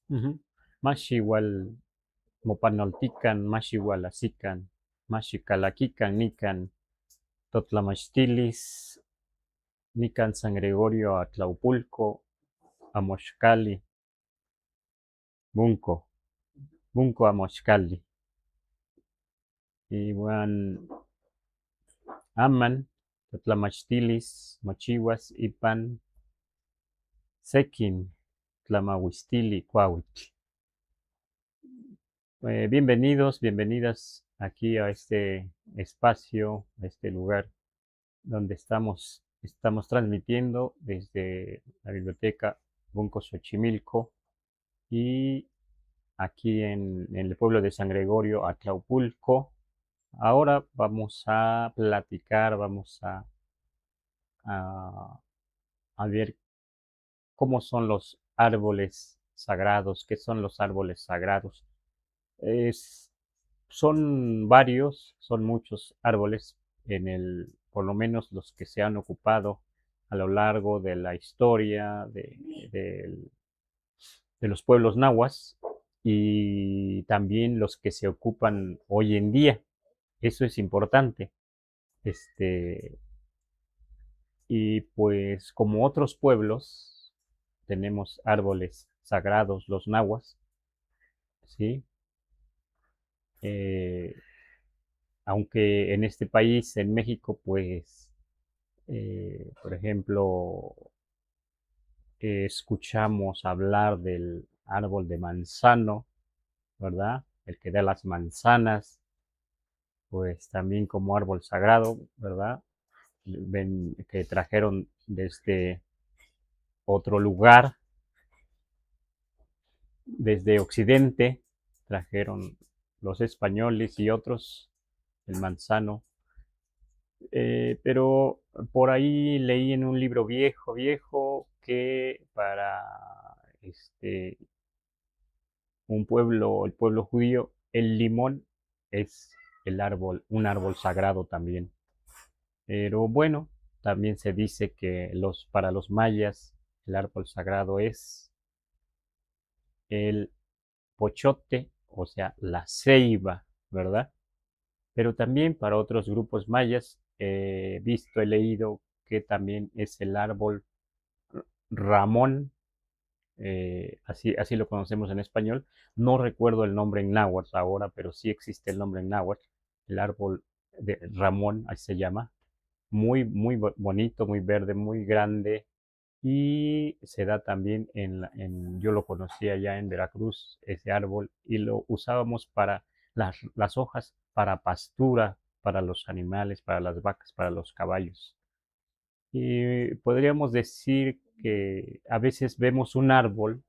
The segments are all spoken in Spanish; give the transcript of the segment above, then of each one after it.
Ujú. Mashiwal mopanoltican, mashiwalasican, mashicalaquican, nican, totlamachtilis, nican San Gregorio Atlaupulco, Amoxcali, Bunco, Bunco Amoxcali. Iwan aman, totlamachtilis, mochiwas, ipan, sequin, tlamahuistili, cuauitl. Bienvenidos, bienvenidas aquí a este espacio, a este lugar donde estamos transmitiendo desde la biblioteca Bunco Xochimilco y aquí en el pueblo de San Gregorio, Atlaupulco. Ahora vamos a platicar, vamos a, a ver cómo son los árboles sagrados, qué son los árboles sagrados. Es, Son varios, son muchos árboles por lo menos los que se han ocupado a lo largo de la historia de los pueblos nahuas y también los que se ocupan hoy en día. Eso es importante. Este, y pues como otros pueblos, tenemos árboles sagrados, los nahuas, ¿sí? Eh, Aunque en este país, en México, pues, por ejemplo, escuchamos hablar del árbol de manzano, ¿verdad? El que da las manzanas, pues también como árbol sagrado, ¿verdad? Ven que trajeron desde otro lugar, desde Occidente, trajeron los españoles y otros el manzano. Pero por ahí leí en un libro viejo, viejo, que para un pueblo, el pueblo judío, el limón es un árbol sagrado también. Pero bueno, también se dice que para los mayas el árbol sagrado es el pochote, o sea, la ceiba, ¿verdad? Pero también para otros grupos mayas he visto, he leído que también es el árbol Ramón, así lo conocemos en español. No recuerdo el nombre en náhuatl ahora, pero sí existe el nombre en náhuatl. El árbol de Ramón, así se llama. Muy, muy bonito, muy verde, muy grande. Y se da también yo lo conocía ya en Veracruz, ese árbol, y lo usábamos para las hojas, para pastura, para los animales, para las vacas, para los caballos. Y podríamos decir que a veces vemos un árbol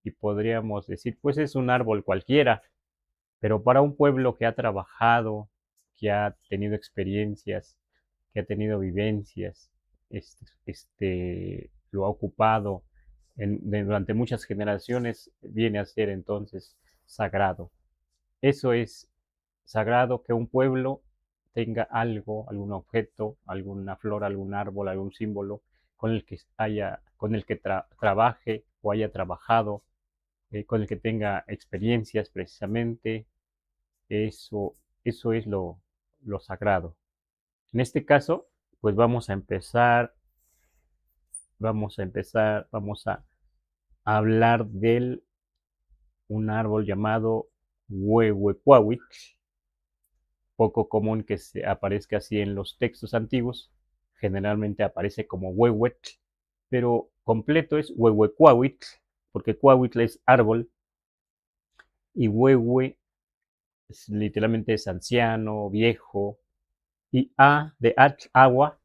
y podríamos decir, pues es un árbol cualquiera, pero para un pueblo que ha trabajado, que ha tenido experiencias, que ha tenido vivencias, lo ha ocupado durante muchas generaciones, viene a ser entonces sagrado. Eso es sagrado, que un pueblo tenga algo, algún objeto, alguna flor, algún árbol, algún símbolo con el que trabaje o haya trabajado, con el que tenga experiencias precisamente. Eso, eso es lo sagrado. En este caso, pues vamos a hablar de un árbol llamado huehuecuahuitl, poco común que se aparezca así en los textos antiguos. Generalmente aparece como huehuetl, pero completo es huehuecuahuitl, porque cuahuitl es árbol y huehue literalmente es anciano, viejo, y de agua,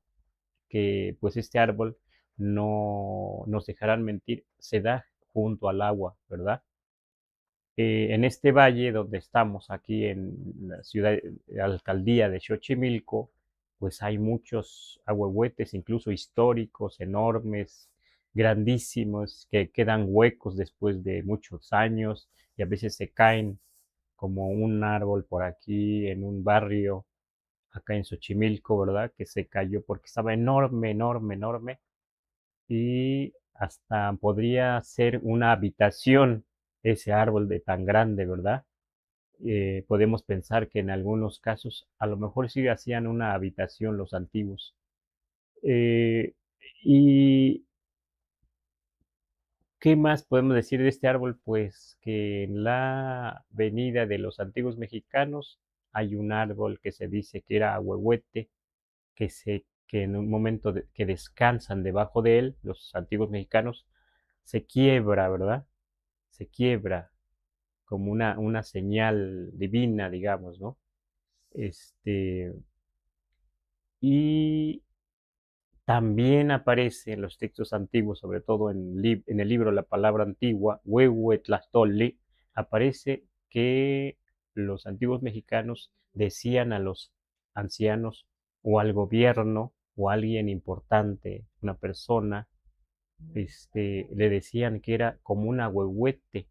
que pues este árbol no nos dejarán mentir, se da junto al agua, ¿verdad? En este valle donde estamos, aquí en la ciudad, alcaldía de Xochimilco, pues hay muchos ahuehuetes, incluso históricos, enormes, grandísimos, que quedan huecos después de muchos años y a veces se caen, como un árbol por aquí en un barrio acá en Xochimilco, ¿verdad? Que se cayó porque estaba enorme, enorme, enorme. Y hasta podría ser una habitación ese árbol de tan grande, ¿verdad? Podemos pensar que en algunos casos a lo mejor sí hacían una habitación los antiguos. Eh, ¿Y qué más podemos decir de este árbol? Pues que en la avenida de los antiguos mexicanos hay un árbol que se dice que era ahuehuete, que en un momento que descansan debajo de él, los antiguos mexicanos, se quiebra, ¿verdad? Se quiebra como una señal divina, digamos, ¿no? Este, y también aparece en los textos antiguos, sobre todo en el libro La Palabra Antigua, Huehuetlactolli, aparece que los antiguos mexicanos decían a los ancianos o al gobierno o a alguien importante, una persona, le decían que era como un ahuehuete,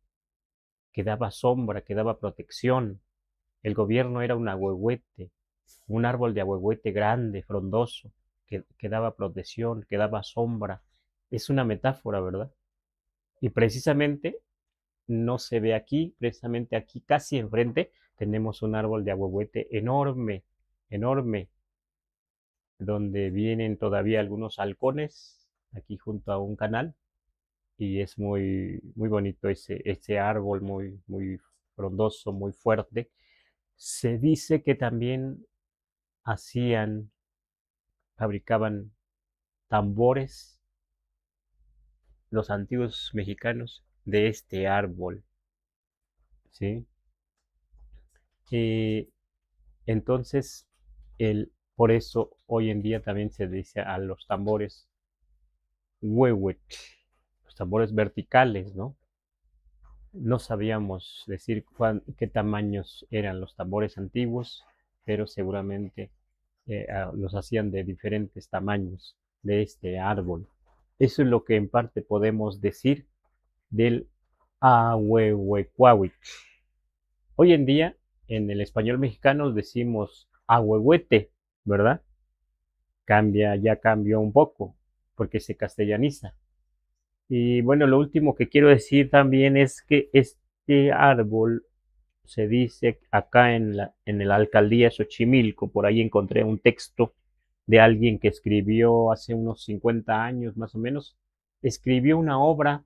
que daba sombra, que daba protección. El gobierno era un ahuehuete, un árbol de ahuehuete grande, frondoso, que daba protección, que daba sombra. Es una metáfora, ¿verdad? Y precisamente no se ve aquí, precisamente aquí, casi enfrente, tenemos un árbol de ahuehuete enorme, enorme, donde vienen todavía algunos halcones, aquí junto a un canal, y es muy, muy bonito ese árbol, muy, muy frondoso, muy fuerte. Se dice que también hacían, fabricaban tambores los antiguos mexicanos de este árbol, ¿sí? Eh, entonces, por eso hoy en día también se dice a los tambores huehuet, los tambores verticales, ¿no? No sabíamos decir qué tamaños eran los tambores antiguos, pero seguramente los hacían de diferentes tamaños de este árbol. Eso es lo que en parte podemos decir del ahuehuecuahuic. Hoy en día, en el español mexicano decimos ahuehuete, ¿verdad? Ya cambió un poco, porque se castellaniza. Y bueno, lo último que quiero decir también es que este árbol se dice acá en la alcaldía Xochimilco, por ahí encontré un texto de alguien que escribió hace unos 50 años más o menos, escribió de una obra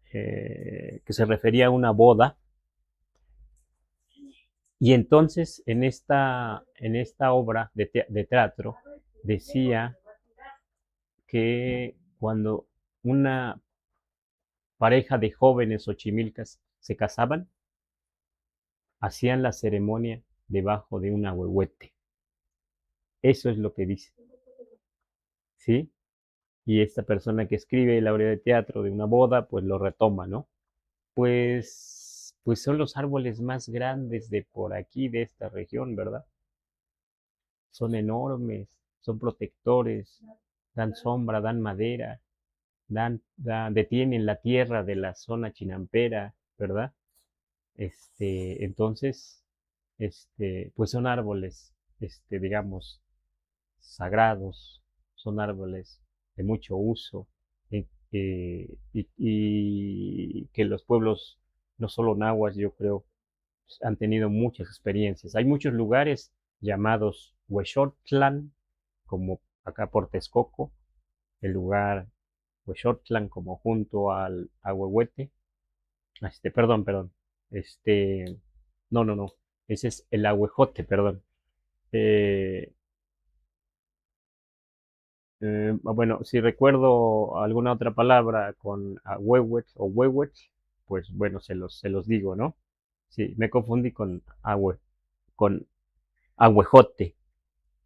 que se refería a una boda. Y entonces en esta obra de teatro decía que cuando una pareja de jóvenes ochimilcas se casaban, hacían la ceremonia debajo de un ahuehuete. Eso es lo que dice, ¿sí? Y esta persona que escribe la obra de teatro de una boda, pues lo retoma, ¿no? Pues son los árboles más grandes de por aquí, de esta región, ¿verdad? Son enormes, son protectores, dan sombra, dan madera, detienen la tierra de la zona chinampera, ¿verdad? Entonces, pues son árboles, digamos, sagrados, son árboles de mucho uso, y que los pueblos, no solo nahuas, yo creo, han tenido muchas experiencias. Hay muchos lugares llamados Huexotlan, como acá por Texcoco, el lugar Huexotlan, como junto al Ahuehuete. Perdón, no, no, no, ese es el Ahuejote, perdón. Eh, bueno, si recuerdo alguna otra palabra con Ahuehuet o Huehuet, pues bueno, se los digo, ¿no? Sí, me confundí con Ahuejote.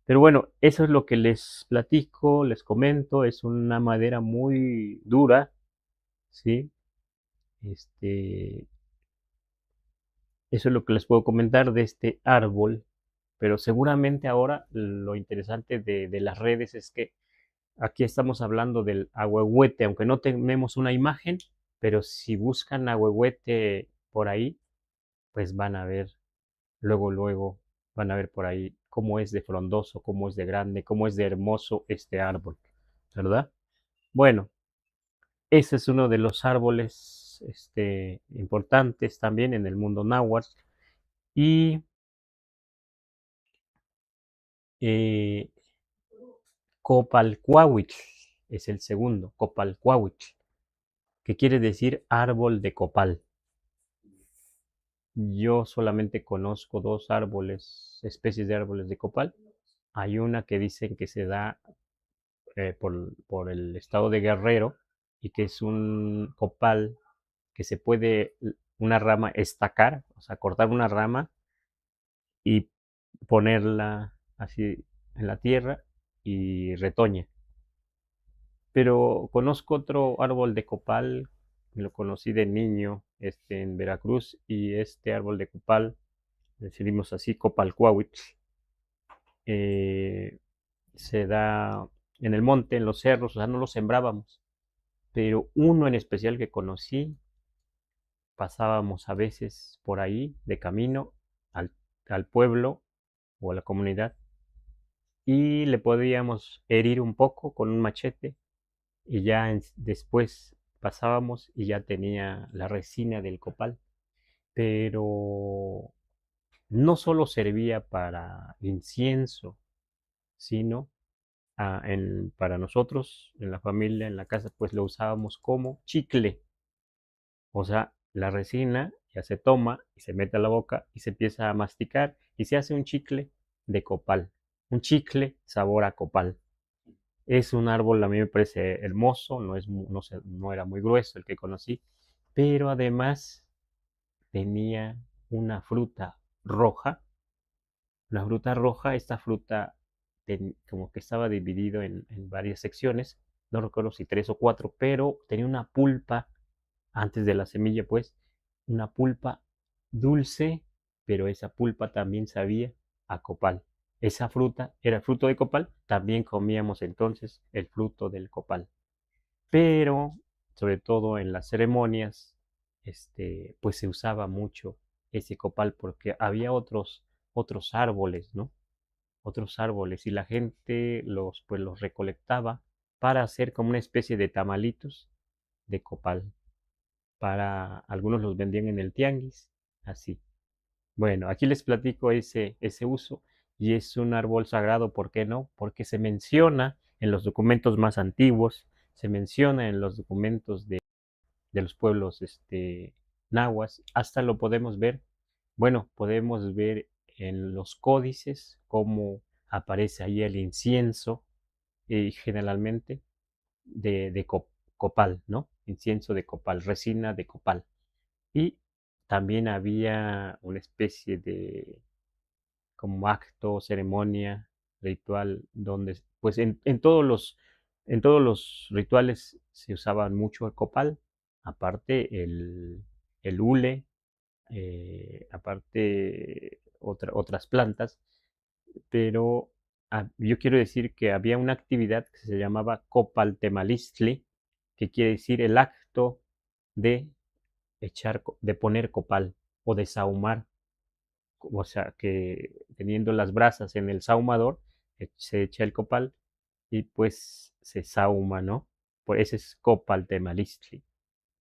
Pero bueno, eso es lo que les platico, les comento. Es una madera muy dura, ¿sí? Este, Eso es lo que les puedo comentar de este árbol. Pero seguramente ahora lo interesante de las redes es que aquí estamos hablando del ahuehuete, aunque no tenemos una imagen, pero si buscan ahuehuete por ahí, pues van a ver luego, luego Van a ver por ahí cómo es de frondoso, cómo es de grande, cómo es de hermoso este árbol, ¿verdad? Bueno, ese es uno de los árboles importantes también en el mundo náhuatl. Y eh, Copalcuahuitl es el segundo, Copalcuahuitl, que quiere decir árbol de copal. Yo solamente conozco dos árboles, especies de árboles de copal. Hay una que dicen que se da por el estado de Guerrero y que es un copal que se puede una rama estacar, o sea, cortar una rama y ponerla así en la tierra y retoña. Pero conozco otro árbol de copal, lo conocí de niño en Veracruz, y este árbol de copal, decidimos así, Copalcuahuitl, eh, se da en el monte, en los cerros, o sea, no lo sembrábamos. Pero uno en especial que conocí, pasábamos a veces por ahí de camino al, al pueblo o a la comunidad y le podíamos herir un poco con un machete y ya después pasábamos y ya tenía la resina del copal. Pero no solo servía para incienso, sino para nosotros, en la familia, en la casa, pues lo usábamos como chicle. O sea, la resina ya se toma y se mete a la boca y se empieza a masticar y se hace un chicle de copal. Un chicle sabor a copal. Es un árbol, a mí me parece hermoso, no era muy grueso el que conocí, pero además tenía una fruta roja. La fruta roja, esta fruta como que estaba dividido en varias secciones, no recuerdo si tres o cuatro, pero tenía una pulpa antes de la semilla, pues, una pulpa dulce, pero esa pulpa también sabía a copal. Esa fruta era el fruto de copal, también comíamos entonces el fruto del copal. Pero, sobre todo en las ceremonias, pues se usaba mucho ese copal porque había otros árboles, ¿no? Otros árboles y la gente pues los recolectaba para hacer como una especie de tamalitos de copal. Para algunos los vendían en el tianguis, así. Bueno, aquí les platico ese uso y es un árbol sagrado, ¿por qué no? Porque se menciona en los documentos más antiguos, se menciona en los documentos de los pueblos nahuas, hasta lo podemos ver, bueno, podemos ver en los códices cómo aparece ahí el incienso, generalmente de copal, ¿no? Incienso de copal, resina de copal. Y también había una especie de como acto, ceremonia, ritual, donde pues en todos los rituales se usaban mucho el copal, aparte el hule, aparte otras plantas, pero yo quiero decir que había una actividad que se llamaba copaltemalistli, que quiere decir el acto de de poner copal o de sahumar, o sea, que teniendo las brasas en el sahumador, se echa el copal y pues se sahuma, ¿no? Pues ese es copal temalistli.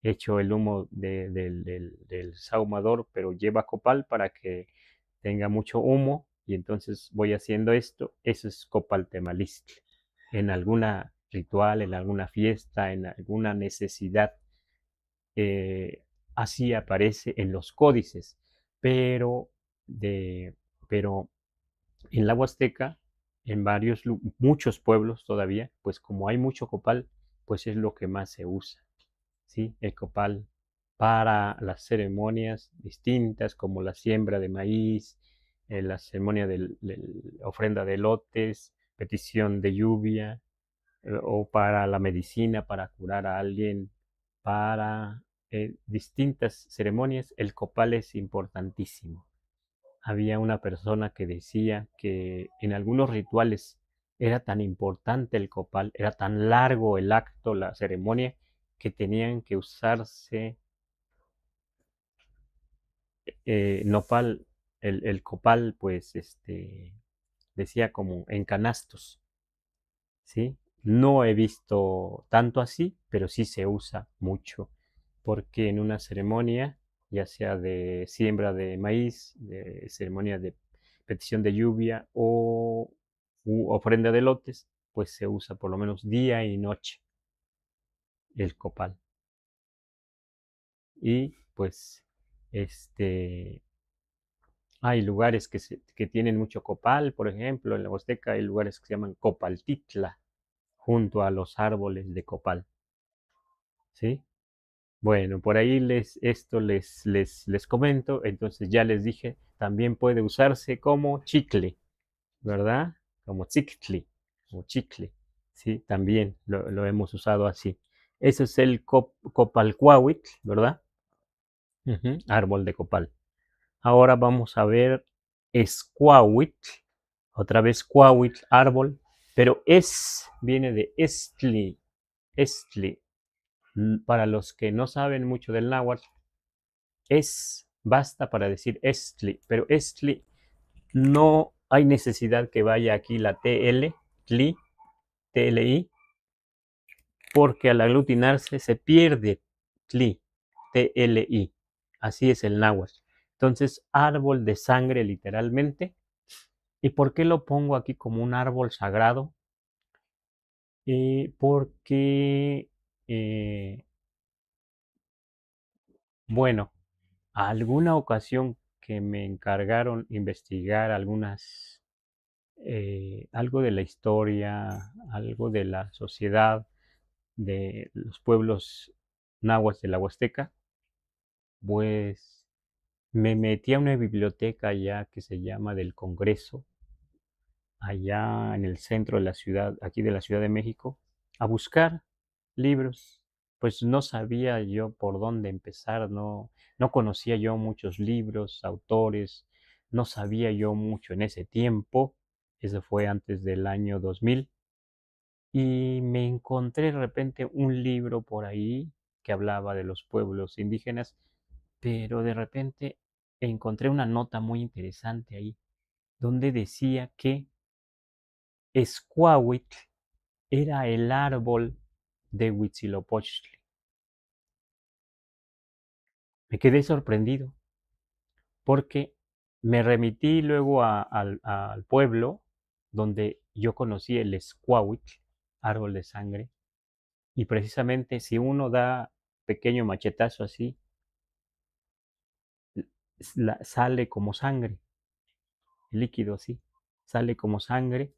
Hecho el humo del sahumador, pero lleva copal para que tenga mucho humo y entonces voy haciendo esto. Eso es copal temalistli. En alguna ritual, en alguna fiesta, en alguna necesidad, eh, así aparece en los códices, pero, de, pero en la Huasteca, en muchos pueblos todavía, pues como hay mucho copal, pues es lo que más se usa, ¿sí? El copal para las ceremonias distintas, como la siembra de maíz, la ceremonia de ofrenda de lotes, petición de lluvia, o para la medicina, para curar a alguien, para distintas ceremonias, el copal es importantísimo. Había una persona que decía que en algunos rituales era tan importante el copal, era tan largo el acto, la ceremonia, que tenían que usarse nopal el copal, pues, decía como en canastos, ¿sí? No he visto tanto así, pero sí se usa mucho, porque en una ceremonia, ya sea de siembra de maíz, de ceremonia de petición de lluvia o ofrenda de lotes, pues se usa por lo menos día y noche el copal. Y pues, este, hay lugares que tienen mucho copal, por ejemplo, en la Huasteca hay lugares que se llaman Copaltitla, junto a los árboles de copal, ¿sí? Bueno, por ahí les comento, entonces ya les dije, también puede usarse como chicle, ¿verdad? Como chicle, como chicle, ¿sí? También lo hemos usado así. Ese es el copalcuahuitl, ¿verdad? Ujú, árbol de copal. Ahora vamos a ver escuahuitl, otra vez cuahuitl, árbol, pero viene de estli, estli. Para los que no saben mucho del náhuatl, basta para decir estli, pero estli no hay necesidad que vaya aquí la TL, tli, TLI, porque al aglutinarse se pierde tli, TLI. Así es el náhuatl. Entonces, árbol de sangre literalmente. ¿Y por qué lo pongo aquí como un árbol sagrado? Porque, eh, bueno, alguna ocasión que me encargaron investigar algo de la historia, algo de la sociedad de los pueblos nahuas de la Huasteca, pues me metí a una biblioteca allá que se llama del Congreso, allá en el centro de la ciudad, aquí de la Ciudad de México, a buscar libros. Pues no sabía yo por dónde empezar, no conocía yo muchos libros, autores, no sabía yo mucho en ese tiempo, eso fue antes del año 2000, y me encontré de repente un libro por ahí que hablaba de los pueblos indígenas, pero de repente encontré una nota muy interesante ahí, donde decía que Escuahuitl era el árbol de Huitzilopochtli. Me quedé sorprendido porque me remití luego al pueblo donde yo conocí el Escuahuitl, árbol de sangre, y precisamente si uno da pequeño machetazo así, sale como sangre, líquido así, sale como sangre,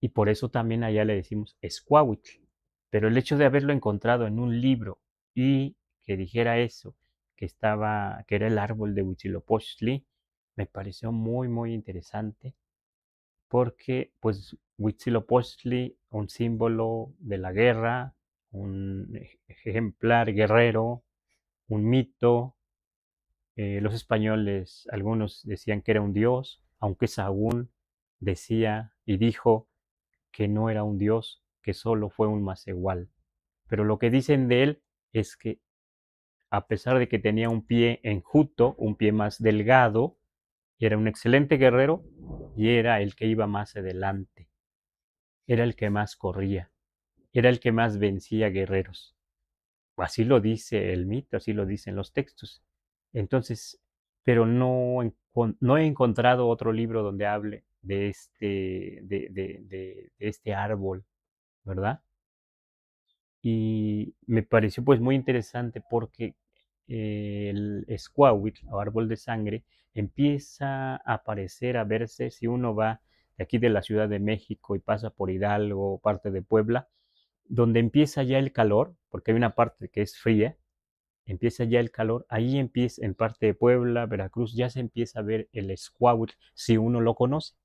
y por eso también allá le decimos Escuahuitl. Pero el hecho de haberlo encontrado en un libro y que dijera eso, que era el árbol de Huitzilopochtli, me pareció muy, muy interesante porque, pues, Huitzilopochtli, un símbolo de la guerra, un ejemplar guerrero, un mito. Los españoles, algunos decían que era un dios, aunque Sahagún decía y dijo que no era un dios, que solo fue un macehual. Pero lo que dicen de él es que a pesar de que tenía un pie enjuto, un pie más delgado, era un excelente guerrero y era el que iba más adelante, era el que más corría, era el que más vencía guerreros. Así lo dice el mito, así lo dicen los textos. Entonces, pero no he encontrado otro libro donde hable de este árbol, ¿verdad? Y me pareció pues muy interesante porque el Squahuitl o árbol de sangre empieza a aparecer, a verse si uno va de aquí de la Ciudad de México y pasa por Hidalgo, parte de Puebla, donde empieza ya el calor, porque hay una parte que es fría, empieza ya el calor, ahí empieza en parte de Puebla, Veracruz, ya se empieza a ver el Squahuitl si uno lo conoce.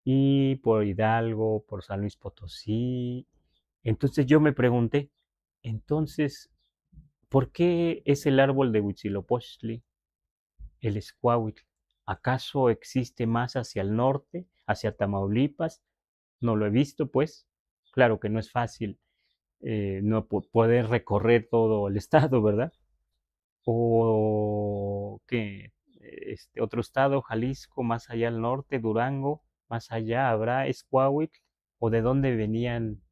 Y por Hidalgo, por San Luis Potosí. Entonces yo me pregunté, entonces, ¿por qué es el árbol de Huitzilopochtli, el Escuahuitl? ¿Acaso existe más hacia el norte, hacia Tamaulipas? No lo he visto, pues. Claro que no es fácil no poder recorrer todo el estado, ¿verdad? O que otro estado, Jalisco, más allá al norte, Durango, más allá habrá Escuahuitl, o de dónde venían,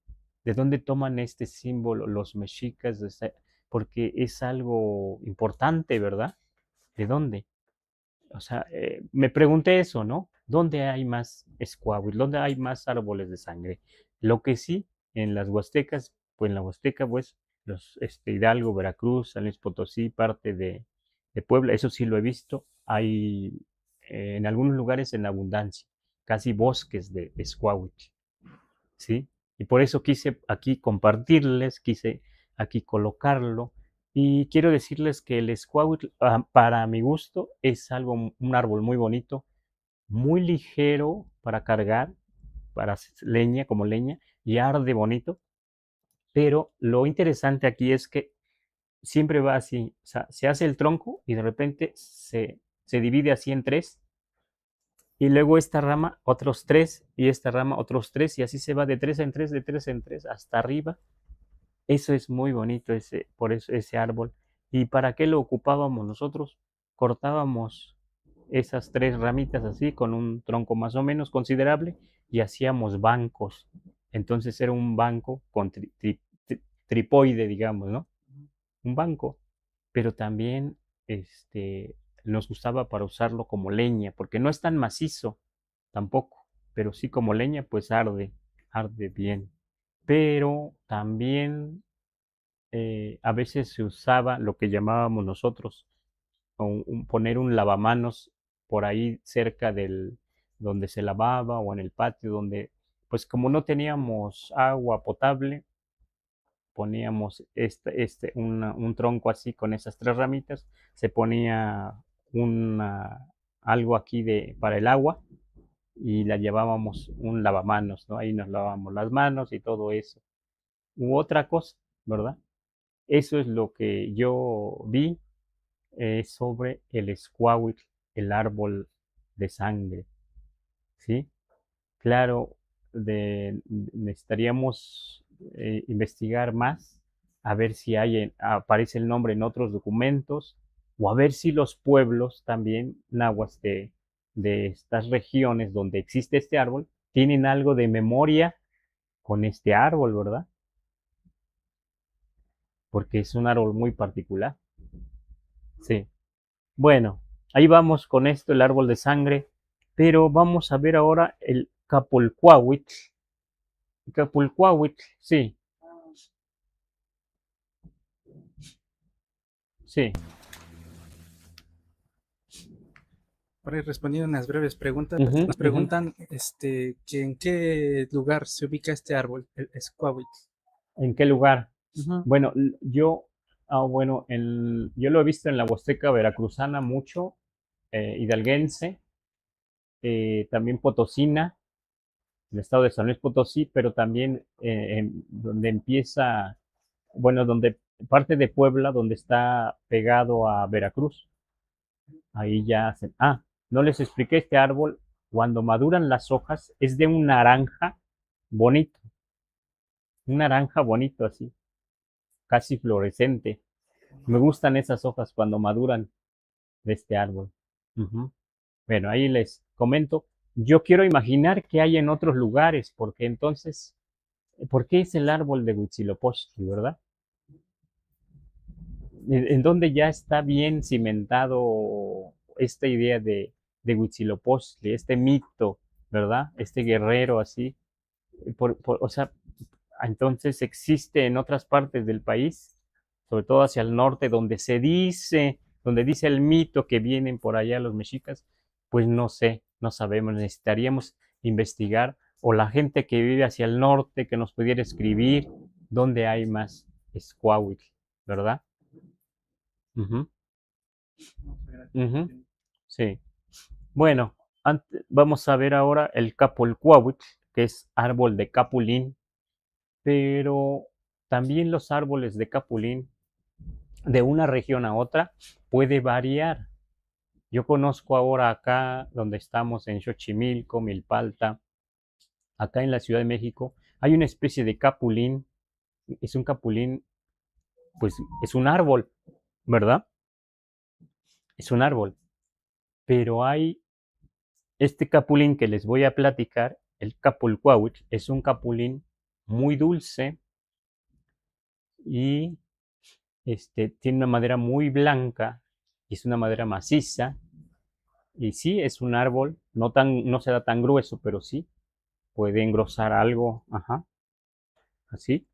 de dónde toman este símbolo los mexicas, porque es algo importante, ¿verdad? ¿De dónde? O sea, me pregunté eso, ¿no? ¿Dónde hay más Escuahuitl? ¿Dónde hay más árboles de sangre? Lo que sí, en las Huastecas, pues en la Huasteca, pues, los Hidalgo, Veracruz, San Luis Potosí, parte de Puebla, eso sí lo he visto. Hay en algunos lugares en abundancia, casi bosques de Escuahuitl, ¿sí? Y por eso quise aquí compartirles, quise aquí colocarlo. Y quiero decirles que el escuautl, para mi gusto, es algo, un árbol muy bonito, muy ligero para cargar, para leña, como leña, y arde bonito. Pero lo interesante aquí es que siempre va así, o sea, se hace el tronco y de repente se divide así en tres, y luego esta rama otros tres, y esta rama otros tres, y así se va de tres en tres, de tres en tres, hasta arriba. Eso es muy bonito, por eso ese árbol. ¿Y para qué lo ocupábamos nosotros? Cortábamos esas tres ramitas así, con un tronco más o menos considerable, y hacíamos bancos. Entonces era un banco con tripoide, digamos, ¿no? Un banco. Pero también nos gustaba para usarlo como leña, porque no es tan macizo tampoco, pero sí como leña, pues arde bien. Pero también a veces se usaba lo que llamábamos nosotros, poner un lavamanos por ahí cerca del donde se lavaba, o en el patio donde, pues como no teníamos agua potable, poníamos un tronco así con esas tres ramitas, se ponía algo aquí para el agua, y la llevábamos un lavamanos, ¿no? Ahí nos lavábamos las manos y todo eso. U otra cosa, ¿verdad? Eso es lo que yo vi sobre el escuahuitl, el árbol de sangre, ¿sí? Claro, necesitaríamos investigar más, a ver si aparece el nombre en otros documentos, o a ver si los pueblos también nahuas de estas regiones donde existe este árbol tienen algo de memoria con este árbol, ¿verdad? Porque es un árbol muy particular. Sí. Bueno, ahí vamos con esto, el árbol de sangre, pero vamos a ver ahora el Capulcuahuitl. Capulcuahuitl, sí, sí. Por ahí respondiendo unas breves preguntas, Ujú, nos ujú. preguntan que en qué lugar se ubica este árbol, el escuahuitl. ¿En qué lugar? Ujú. Bueno, bueno, yo lo he visto en la Huasteca veracruzana mucho, hidalguense, también potosina, el estado de San Luis Potosí, pero también donde empieza, bueno, donde parte de Puebla, donde está pegado a Veracruz. Ahí ya hacen. No les expliqué, este árbol, cuando maduran las hojas, es de bonito, un naranja bonito así, casi fluorescente. Me gustan esas hojas cuando maduran de este árbol. Ujú. Bueno, ahí les comento. Yo quiero imaginar que hay en otros lugares, porque entonces, ¿por qué es el árbol de Huitzilopochtli, verdad? En donde ya está bien cimentado esta idea de Huitzilopochtli, este mito, ¿verdad? Este guerrero así. O sea, entonces existe en otras partes del país, sobre todo hacia el norte, donde dice el mito que vienen por allá los mexicas, pues no sé, no sabemos, necesitaríamos investigar, o la gente que vive hacia el norte que nos pudiera escribir dónde hay más Escuahuitl, ¿verdad? Ujú, ujú, sí. Bueno, vamos a ver ahora el Capulcuahuitl, que es árbol de capulín, pero también los árboles de capulín de una región a otra puede variar. Yo conozco ahora acá donde estamos en Xochimilco, Milpalta, acá en la Ciudad de México, hay una especie de capulín, es un capulín, pues es un árbol, ¿verdad? Es un árbol. pero hay este capulín que les voy a platicar, el capulcuauitl, es un capulín muy dulce y tiene una madera muy blanca y es una madera maciza. Y sí, es un árbol, no se da tan grueso, pero sí puede engrosar algo, ajá, así.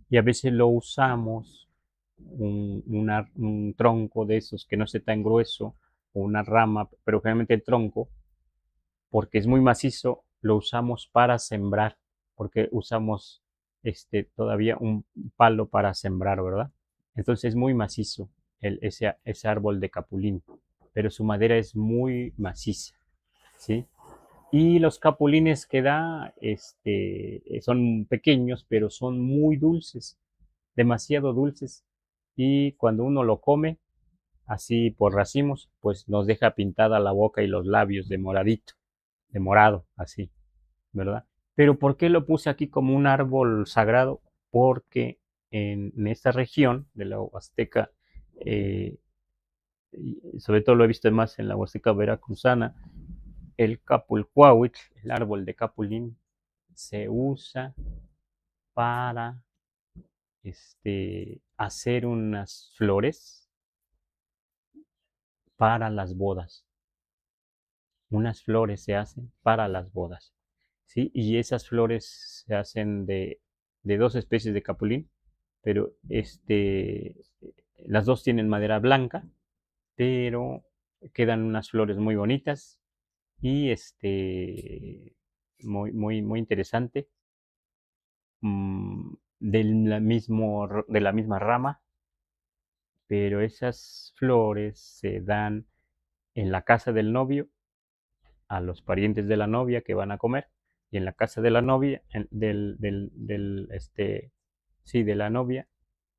Y a veces lo usamos, un tronco de esos que no esté tan grueso, o una rama, pero generalmente el tronco, porque es muy macizo, lo usamos para sembrar, porque usamos todavía un palo para sembrar, ¿verdad? Entonces es muy macizo ese árbol de capulín, pero su madera es muy maciza, ¿sí? Y los capulines que da, son pequeños, pero son muy dulces, demasiado dulces. Y cuando uno lo come, así por racimos, pues nos deja pintada la boca y los labios de moradito, de morado, así, ¿verdad? Pero ¿por qué lo puse aquí como un árbol sagrado? Porque en esta región de la Huasteca, eh, y sobre todo lo he visto más en la Huasteca veracruzana, el capulcuauitl, el árbol de capulín, se usa para hacer unas flores para las bodas. Unas flores se hacen para las bodas, ¿sí? Y esas flores se hacen de dos especies de capulín, pero las dos tienen madera blanca, pero quedan unas flores muy bonitas y muy interesante, de la misma rama, pero esas flores se dan en la casa del novio a los parientes de la novia que van a comer, y en la casa de la novia, sí, de la novia,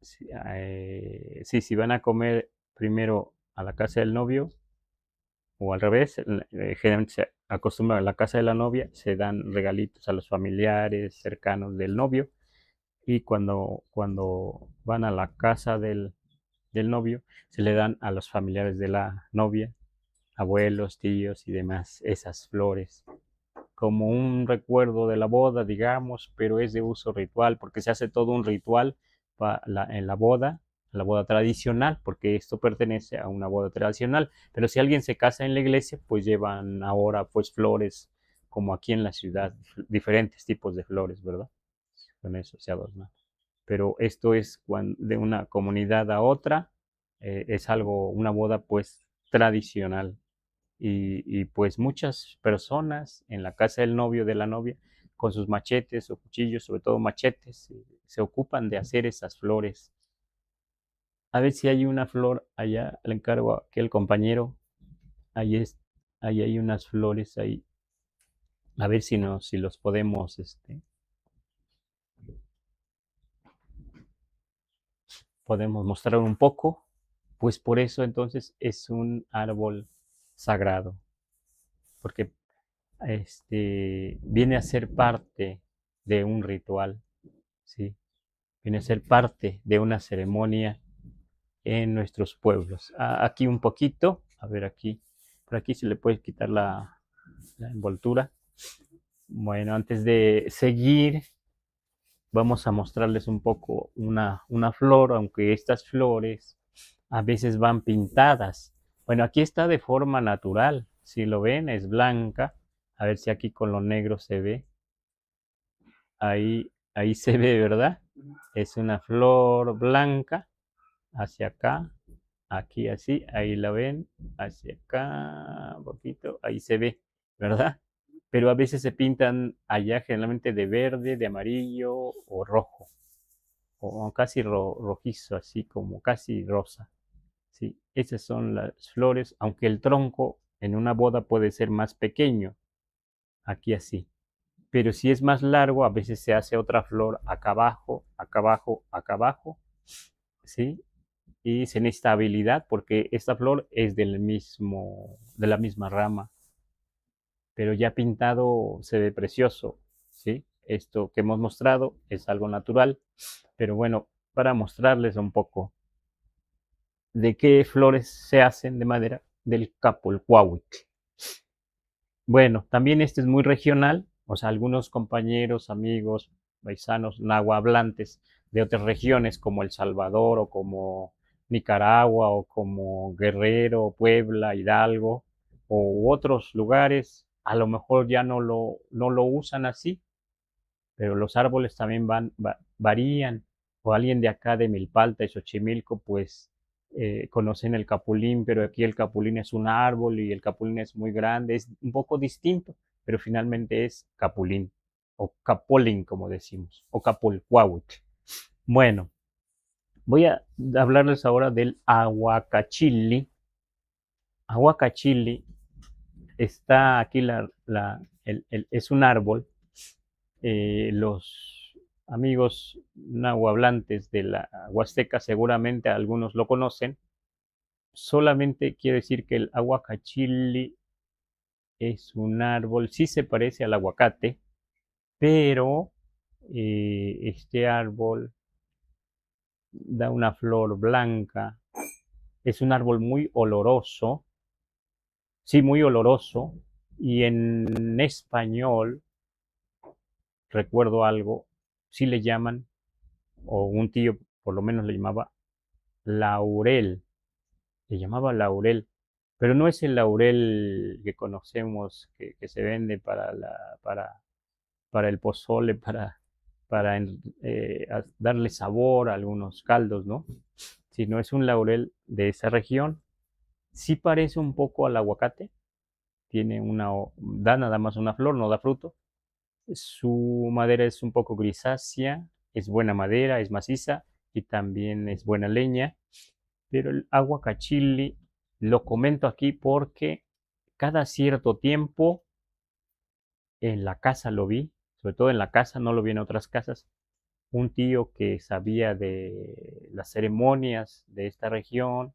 sí, sí, si van a comer primero a la casa del novio, o al revés, generalmente se acostumbra a la casa de la novia, se dan regalitos a los familiares cercanos del novio, y cuando van a la casa del novio, se le dan a los familiares de la novia, abuelos, tíos y demás, esas flores, como un recuerdo de la boda, digamos, pero es de uso ritual, porque se hace todo un ritual en la boda tradicional, porque esto pertenece a una boda tradicional. Pero si alguien se casa en la iglesia, pues llevan ahora pues flores, como aquí en la ciudad, diferentes tipos de flores, ¿verdad? Con eso se adorna. Pero esto es de una comunidad a otra, es algo, una boda pues tradicional. Y pues muchas personas en la casa del novio de la novia, con sus machetes o cuchillos, sobre todo machetes, se ocupan de hacer esas flores. A ver si hay una flor allá, le encargo a aquel compañero, ahí ahí hay unas flores ahí, a ver si no, si los podemos, podemos mostrar un poco. Pues por eso entonces es un árbol sagrado, porque viene a ser parte de un ritual, ¿sí? Viene a ser parte de una ceremonia en nuestros pueblos. Aquí un poquito, a ver aquí, por aquí se le puede quitar la envoltura. Bueno, antes de seguir, vamos a mostrarles un poco una flor, aunque estas flores a veces van pintadas. Bueno, aquí está de forma natural, si lo ven, es blanca. A ver si aquí con lo negro se ve. Ahí se ve, ¿verdad? Es una flor blanca hacia acá, aquí así, ahí la ven, hacia acá, un poquito, ahí se ve, ¿verdad? Pero a veces se pintan allá generalmente de verde, de amarillo o rojo, o casi rojizo, así como casi rosa. Sí, esas son las flores, aunque el tronco en una boda puede ser más pequeño, aquí así. Pero si es más largo, a veces se hace otra flor acá abajo, acá abajo, acá abajo, ¿sí? Y se necesita habilidad porque esta flor es de la misma rama, pero ya pintado se ve precioso, ¿sí? Esto que hemos mostrado es algo natural, pero bueno, para mostrarles un poco de qué flores se hacen de madera, del Capulcuahuitl. Bueno, también este es muy regional, o sea, algunos compañeros, amigos, paisanos, nahuablantes de otras regiones como El Salvador o como Nicaragua o como Guerrero, Puebla, Hidalgo o otros lugares, a lo mejor ya no lo usan así, pero los árboles también varían. O alguien de acá de Milpalta y Xochimilco, pues conocen el capulín, pero aquí el capulín es un árbol y el capulín es muy grande, es un poco distinto, pero finalmente es capulín, o capolín, como decimos, o capulcuahuitl. Bueno, voy a hablarles ahora del aguacachili. Aguacachili está aquí, es un árbol. Los amigos nahuablantes de la Huasteca seguramente algunos lo conocen. Solamente quiero decir que el aguacachili es un árbol, sí se parece al aguacate, pero este árbol da una flor blanca. Es un árbol muy oloroso, sí, muy oloroso. Y en español, recuerdo algo, sí le llaman, o un tío por lo menos le llamaba laurel. Le llamaba laurel, pero no es el laurel que conocemos que se vende para el pozole, para darle sabor a algunos caldos, ¿no? Sino es un laurel de esa región. Sí parece un poco al aguacate, da nada más una flor, no da fruto. Su madera es un poco grisácea, es buena madera, es maciza y también es buena leña. Pero el aguacachili lo comento aquí porque cada cierto tiempo en la casa lo vi, sobre todo en la casa, no lo vi en otras casas. Un tío que sabía de las ceremonias de esta región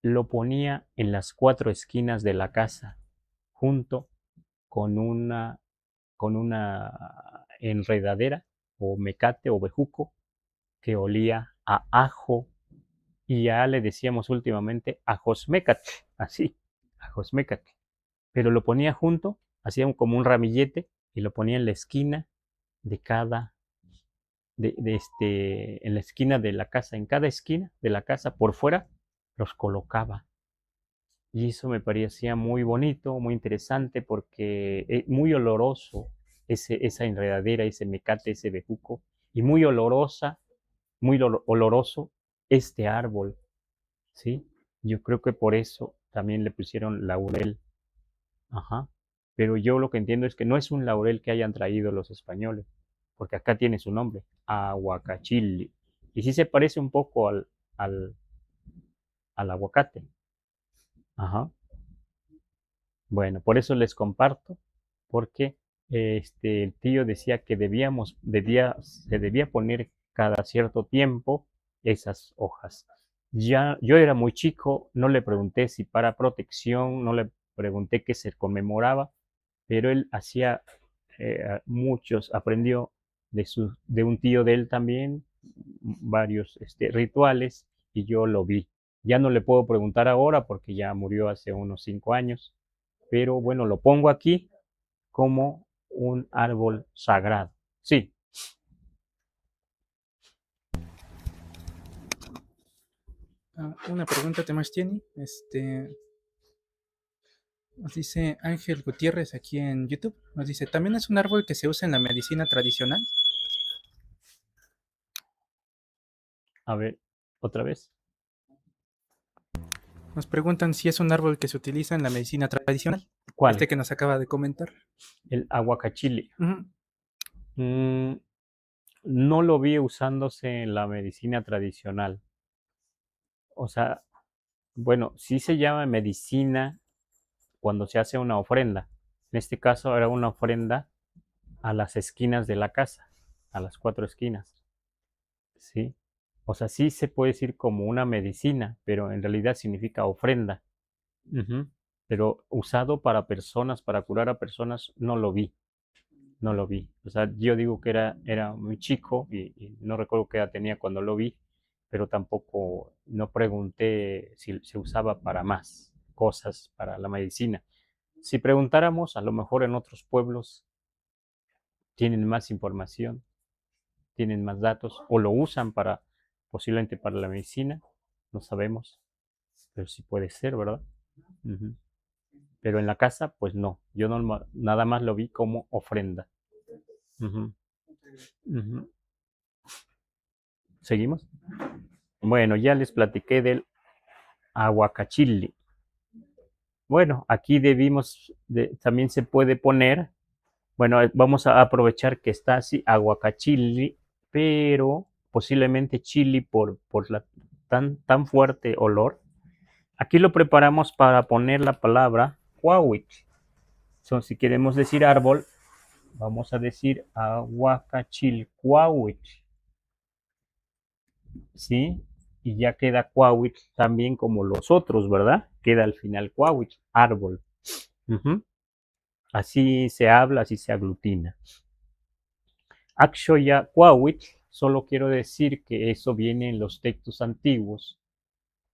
lo ponía en las cuatro esquinas de la casa, junto con una enredadera o mecate o bejuco que olía a ajo, y ya le decíamos últimamente ajosmécate, así, ajosmécate. Pero lo ponía junto, hacía como un ramillete y lo ponía en la esquina de en la esquina de la casa, en cada esquina de la casa, por fuera, los colocaba. Y eso me parecía muy bonito, muy interesante, porque es muy oloroso esa enredadera, ese mecate, ese bejuco, y muy olorosa, muy oloroso este árbol, ¿sí? Yo creo que por eso también le pusieron laurel. Ajá. Pero yo lo que entiendo es que no es un laurel que hayan traído los españoles, porque acá tiene su nombre, aguacachili. Y sí se parece un poco al, al aguacate. Ajá. Bueno, por eso les comparto, porque el tío decía que se debía poner cada cierto tiempo esas hojas. Ya, yo era muy chico, no le pregunté si para protección, no le pregunté qué se conmemoraba, pero él hacía muchos, aprendió de un tío de él también, varios rituales, y yo lo vi. Ya no le puedo preguntar ahora porque ya murió hace unos 5 años, pero bueno, lo pongo aquí como un árbol sagrado. Sí. Una pregunta te más tiene. Nos dice Ángel Gutiérrez aquí en YouTube. Nos dice, ¿también es un árbol que se usa en la medicina tradicional? A ver, otra vez. Nos preguntan si es un árbol que se utiliza en la medicina tradicional. ¿Cuál? Que nos acaba de comentar. El aguacachile. Ujú. Mm, no lo vi usándose en la medicina tradicional. O sea, bueno, sí se llama medicina cuando se hace una ofrenda. En este caso era una ofrenda a las esquinas de la casa, a las cuatro esquinas. ¿Sí? O sea, sí se puede decir como una medicina, pero en realidad significa ofrenda. Ujú. Pero usado para personas, para curar a personas, no lo vi. No lo vi. O sea, yo digo que era muy chico y no recuerdo qué edad tenía cuando lo vi, pero tampoco no pregunté si se usaba para más cosas para la medicina. Si preguntáramos, a lo mejor en otros pueblos tienen más información, tienen más datos o lo usan para posiblemente para la medicina, no sabemos, pero sí puede ser, ¿verdad? Ujú. Pero en la casa, pues no, yo no, nada más lo vi como ofrenda. Ujú, ujú. ¿Seguimos? Bueno, ya les platiqué del aguacachili. Bueno, aquí también se puede poner, bueno, vamos a aprovechar que está así aguacachili, pero posiblemente chili por la tan fuerte olor. Aquí lo preparamos para poner la palabra cuauhitl. Si queremos decir árbol, vamos a decir aguacachilcuauhitl, ¿sí? Y ya queda cuauhitl también como los otros, ¿verdad? Queda al final cuauhitl, árbol. Ujú. Así se habla, así se aglutina. Akshoya cuauhitl, solo quiero decir que eso viene en los textos antiguos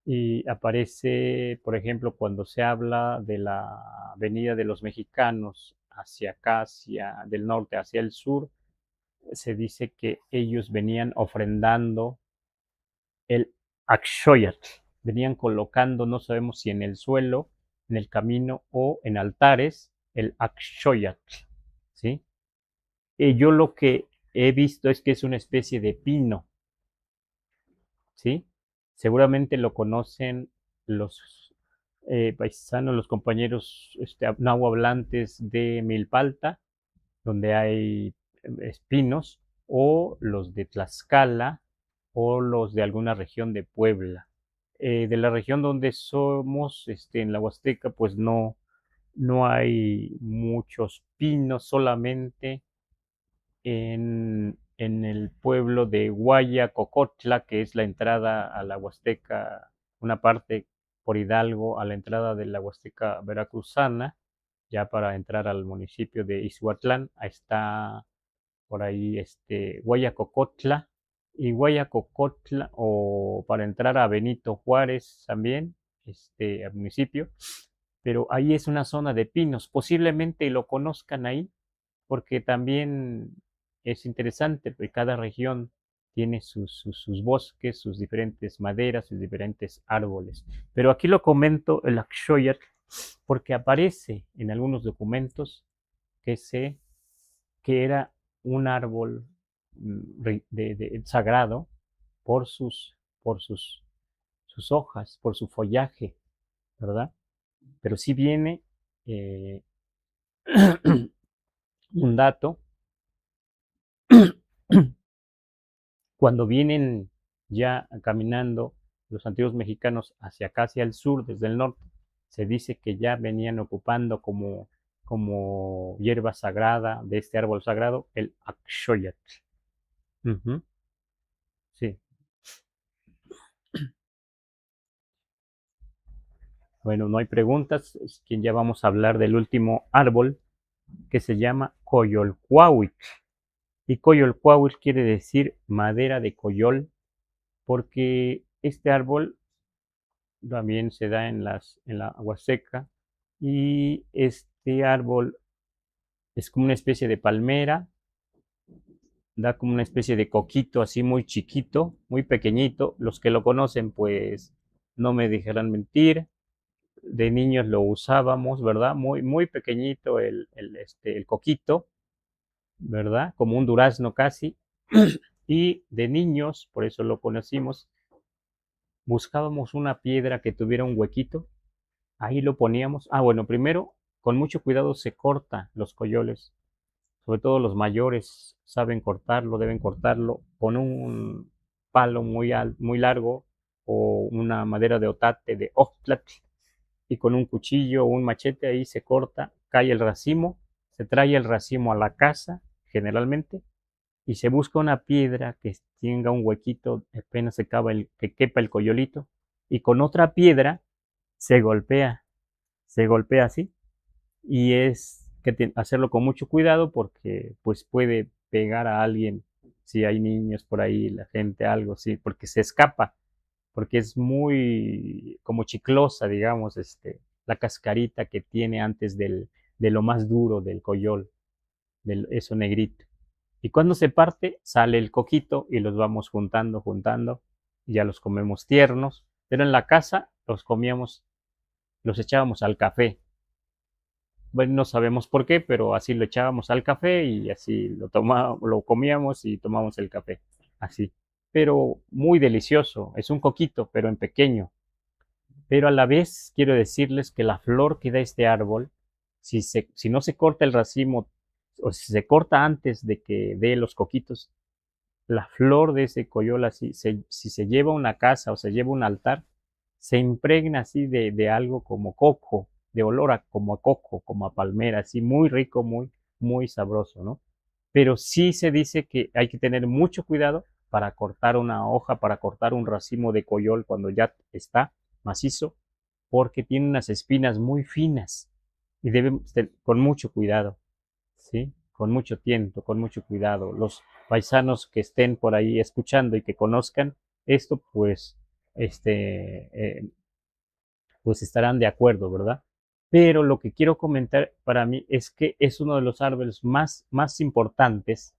y aparece, por ejemplo, cuando se habla de la venida de los mexicanos hacia acá, del norte hacia el sur, se dice que ellos venían ofrendando el Akshoyat, venían colocando, no sabemos si en el suelo, en el camino o en altares, el Akshoyat, ¿sí? Y yo lo que he visto es que es una especie de pino, ¿sí? Seguramente lo conocen los paisanos, los compañeros nahuablantes de Milpalta, donde hay espinos, o los de Tlaxcala, o los de alguna región de Puebla. De la región donde somos, en la Huasteca, pues no hay muchos pinos, solamente en el pueblo de Guayacocotla, que es la entrada a la Huasteca, una parte por Hidalgo, a la entrada de la Huasteca veracruzana, ya para entrar al municipio de Izhuatlán, ahí está por ahí Guayacocotla y Guayacocotla, o para entrar a Benito Juárez también, al municipio, pero ahí es una zona de pinos, posiblemente lo conozcan ahí, porque también es interesante, porque cada región tiene sus bosques, sus diferentes maderas, sus diferentes árboles. Pero aquí lo comento, el Akshoyat, porque aparece en algunos documentos que que era un árbol sagrado por sus hojas, por su follaje, ¿verdad? Pero sí viene eh, un dato, cuando vienen ya caminando los antiguos mexicanos hacia acá, hacia el sur, desde el norte, se dice que ya venían ocupando como hierba sagrada de este árbol sagrado el Akshoyat. Ujú, sí. Bueno, no hay preguntas. Que ya vamos a hablar del último árbol que se llama Coyolcuauhitl. Y Coyolcuauhitl quiere decir madera de coyol, porque este árbol también se da en la agua seca. Y este árbol es como una especie de palmera, da como una especie de coquito así muy chiquito, muy pequeñito. Los que lo conocen, pues no me dejarán mentir. De niños lo usábamos, ¿verdad? Muy pequeñito el coquito, ¿verdad? Como un durazno casi. Y de niños, por eso lo conocimos, buscábamos una piedra que tuviera un huequito, ahí lo poníamos. Ah, bueno, primero, con mucho cuidado se corta los coyoles, sobre todo los mayores saben cortarlo, deben cortarlo con un palo muy largo o una madera de otate, de oxtlatl, y con un cuchillo o un machete ahí se corta, cae el racimo, se trae el racimo a la casa, generalmente, y se busca una piedra que tenga un huequito, apenas que quepa el coyolito, y con otra piedra se golpea, se golpea así, y es que hacerlo con mucho cuidado porque pues puede pegar a alguien si hay niños por ahí, la gente, algo, sí, porque se escapa, porque es muy como chiclosa, digamos, la cascarita que tiene antes de lo más duro del coyol, eso negrito. Y cuando se parte, sale el coquito y los vamos juntando, juntando, y ya los comemos tiernos, pero en la casa los comíamos, los echábamos al café. Bueno, no sabemos por qué, pero así lo echábamos al café y así lo comíamos y tomamos el café. Así. Pero muy delicioso. Es un coquito, pero en pequeño. Pero a la vez quiero decirles que la flor que da este árbol, si no se corta el racimo, o si se corta antes de que dé los coquitos, la flor de ese coyola, si se lleva a una casa o se lleva a un altar, se impregna así de algo como coco, de olor como a coco, como a palmera, así muy rico, muy, muy sabroso, ¿no? Pero sí se dice que hay que tener mucho cuidado para cortar una hoja, para cortar un racimo de coyol cuando ya está macizo, porque tiene unas espinas muy finas y debemos con mucho cuidado, ¿sí? Con mucho tiento, con mucho cuidado. Los paisanos que estén por ahí escuchando y que conozcan esto, este, pues estarán de acuerdo, ¿verdad? Pero lo que quiero comentar para mí es que es uno de los árboles más importantes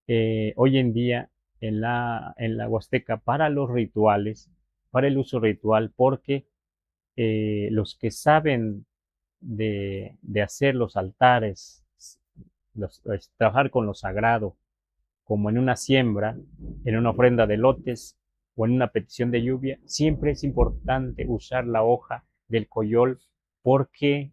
hoy en día en la Huasteca para los rituales, para el uso ritual, porque los que saben de hacer los altares, trabajar con lo sagrado, como en una siembra, en una ofrenda de lotes o en una petición de lluvia, siempre es importante usar la hoja del coyol porque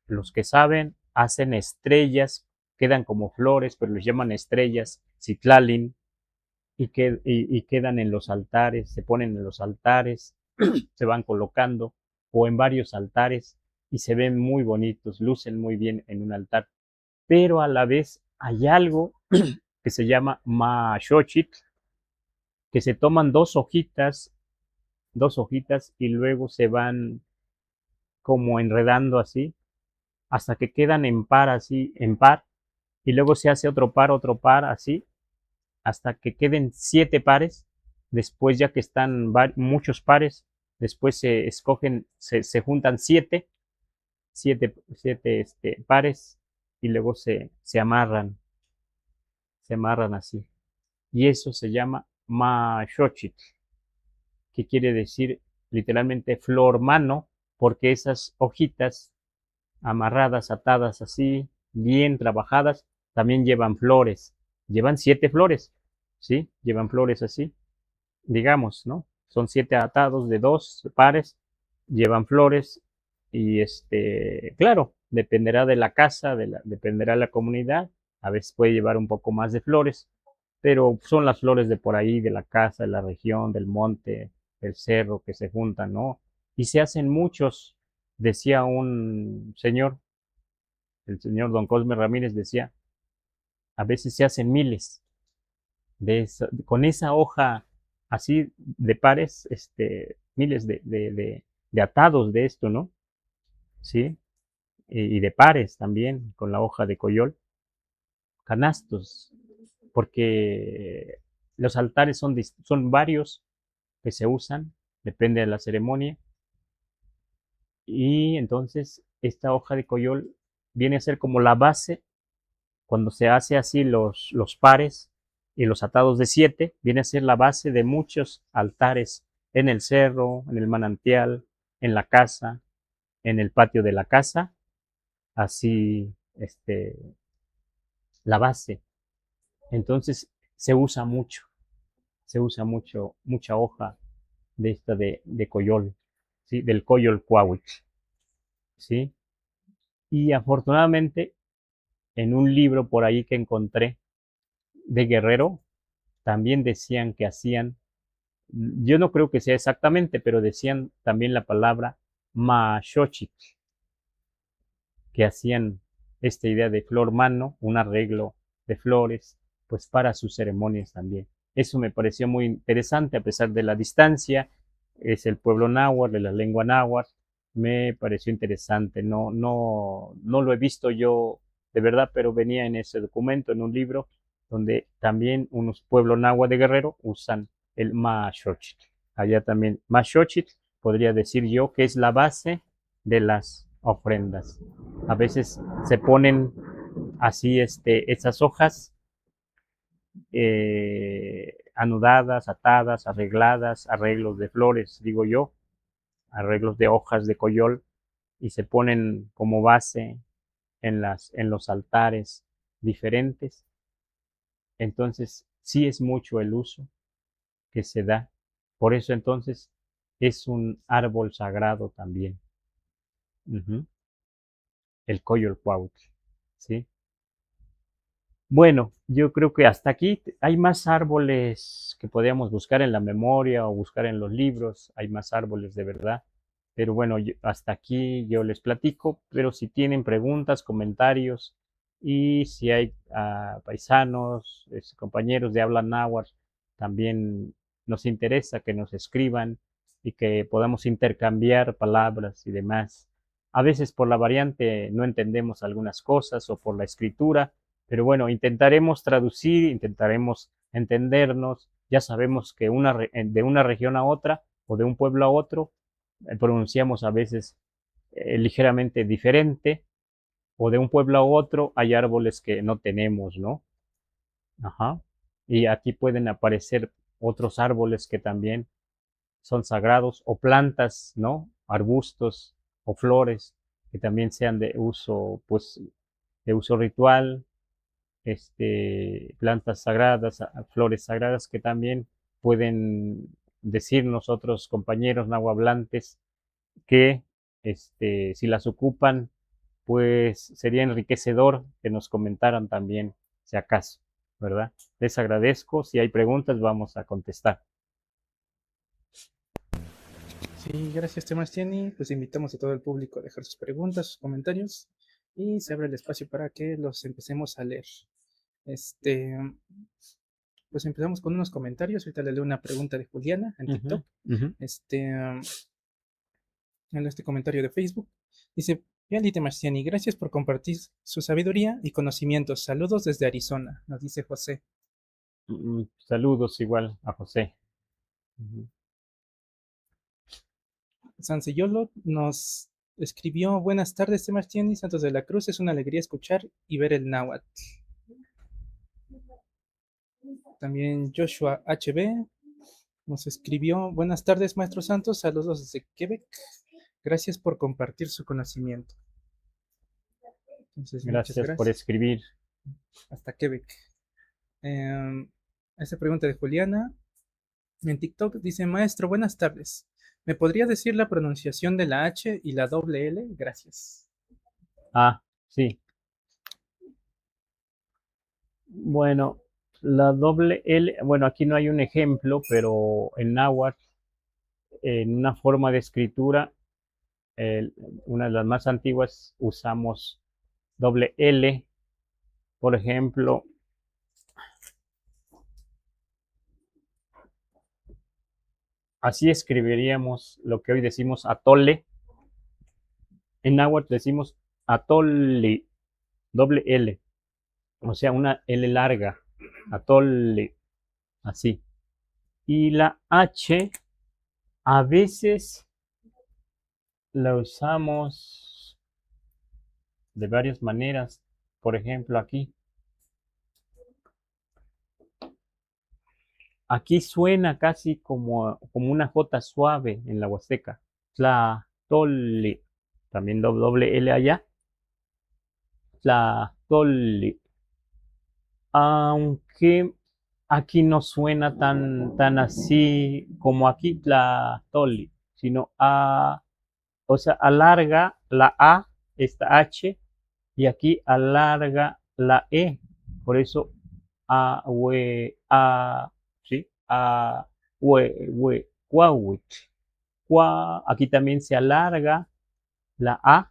los que saben hacen estrellas, quedan como flores, pero les llaman estrellas, citlalin, y quedan en los altares, se ponen en los altares, se van colocando o en varios altares y se ven muy bonitos, lucen muy bien en un altar. Pero a la vez hay algo que se llama Mashochit, que se toman dos hojitas y luego se van como enredando así, hasta que quedan en par así, en par, y luego se hace otro par así, hasta que queden 7 pares. Después, ya que están muchos pares, después se escogen, se juntan 7 pares y luego se amarran así. Y eso se llama Mashochit, que quiere decir literalmente flor mano, porque esas hojitas amarradas, atadas así, bien trabajadas, también llevan flores. Llevan 7 flores, ¿sí? Llevan flores así, digamos, ¿no? Son 7 atados de 2 pares, llevan flores y claro, dependerá de la casa, dependerá de la comunidad, a veces puede llevar un poco más de flores, pero son las flores de por ahí, de la casa, de la región, del monte, del cerro que se juntan, ¿no? Y se hacen muchos, decía un señor, el señor don Cosme Ramírez decía, a veces se hacen miles con esa hoja así de pares, miles de atados de esto, ¿no? Sí, y de pares también con la hoja de coyol, canastos, porque los altares son varios que se usan, depende de la ceremonia, y entonces esta hoja de coyol viene a ser como la base cuando se hace así los pares y los atados de 7, viene a ser la base de muchos altares en el cerro, en el manantial, en la casa, en el patio de la casa, así, la base. Entonces se usa mucho, mucha hoja de esta de coyol, ¿sí? Del coyol cuauhitl, ¿sí? Y afortunadamente, en un libro por ahí que encontré de Guerrero, también decían que hacían, yo no creo que sea exactamente, pero decían también la palabra Mashochitl, que hacían esta idea de flor mano, un arreglo de flores, pues para sus ceremonias también. Eso me pareció muy interesante a pesar de la distancia, es el pueblo náhuatl, de la lengua náhuatl, me pareció interesante, no lo he visto yo de verdad, pero venía en ese documento, en un libro, donde también unos pueblos náhuatl de Guerrero usan el Maxochitl. Allá también Maxochitl podría decir yo que es la base de las ofrendas. A veces se ponen así esas hojas anudadas, atadas, arregladas, arreglos de flores, digo yo, arreglos de hojas de coyol, y se ponen como base en los altares diferentes. Entonces, sí es mucho el uso que se da. Por eso entonces es un árbol sagrado también. El Coyolcuautl, ¿sí? Bueno, yo creo que hasta aquí hay más árboles que podríamos buscar en la memoria o buscar en los libros, hay más árboles de verdad. Pero bueno, hasta aquí yo les platico, pero si tienen preguntas, comentarios y si hay paisanos, compañeros de habla náhuatl, también nos interesa que nos escriban y que podamos intercambiar palabras y demás. A veces por la variante no entendemos algunas cosas o por la escritura, pero bueno, intentaremos traducir, intentaremos entendernos. Ya sabemos que de una región a otra o de un pueblo a otro pronunciamos a veces ligeramente diferente, o de un pueblo a otro hay árboles que no tenemos, ¿no? Ajá. Y aquí pueden aparecer otros árboles que también son sagrados, o plantas, ¿no? Arbustos o flores que también sean de uso, pues, de uso ritual, plantas sagradas, flores sagradas que también pueden decirnos otros compañeros nahuablantes que si las ocupan, pues sería enriquecedor que nos comentaran también, si acaso, ¿verdad? Les agradezco. Si hay preguntas, vamos a contestar. Sí, gracias, Temastiani. Pues invitamos a todo el público a dejar sus preguntas, sus comentarios y se abre el espacio para que los empecemos a leer. Pues empezamos con unos comentarios. Ahorita le leo una pregunta de Juliana en TikTok. En este comentario de Facebook dice: Yalite Marciani, gracias por compartir su sabiduría y conocimientos. Saludos desde Arizona, nos dice José. Saludos igual a José. Sanseyolo nos escribió: buenas tardes, Marciani, Santos de la Cruz, es una alegría escuchar y ver el náhuatl. También Joshua HB nos escribió: buenas tardes, maestro Santos, saludos desde Quebec, gracias por compartir su conocimiento. Entonces, gracias por escribir. Hasta Quebec. Esta pregunta de Juliana en TikTok dice: maestro, buenas tardes, ¿me podría decir la pronunciación de la H y la doble L? Gracias. Sí. Bueno, la doble L, bueno, aquí no hay un ejemplo, pero en náhuatl, en una forma de escritura, una de las más antiguas, usamos doble L. Por ejemplo, así escribiríamos lo que hoy decimos atole. En náhuatl decimos atole, doble L, o sea, una L larga, atole, así. Y la H a veces la usamos de varias maneras. Por ejemplo, aquí suena casi como una J suave en la huasteca. Tlatole, también doble L allá. Tlatole. Aunque aquí no suena tan así como aquí Tlatole, sino o sea, alarga la A, esta H, y aquí alarga la E. Por eso ¿sí? Cuauhitl. Aquí también se alarga la A.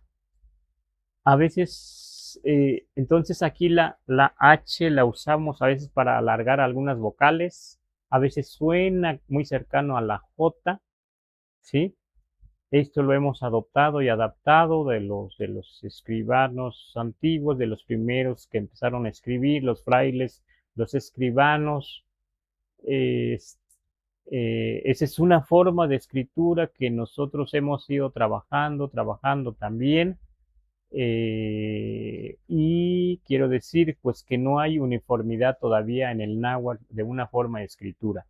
A veces, entonces aquí la H la usamos a veces para alargar algunas vocales. A veces suena muy cercano a la J, ¿sí? Esto lo hemos adoptado y adaptado de los escribanos antiguos, de los primeros que empezaron a escribir, los frailes los escribanos, esa es una forma de escritura que nosotros hemos ido trabajando también. Y quiero decir, pues que no hay uniformidad todavía en el náhuatl de una forma de escritura.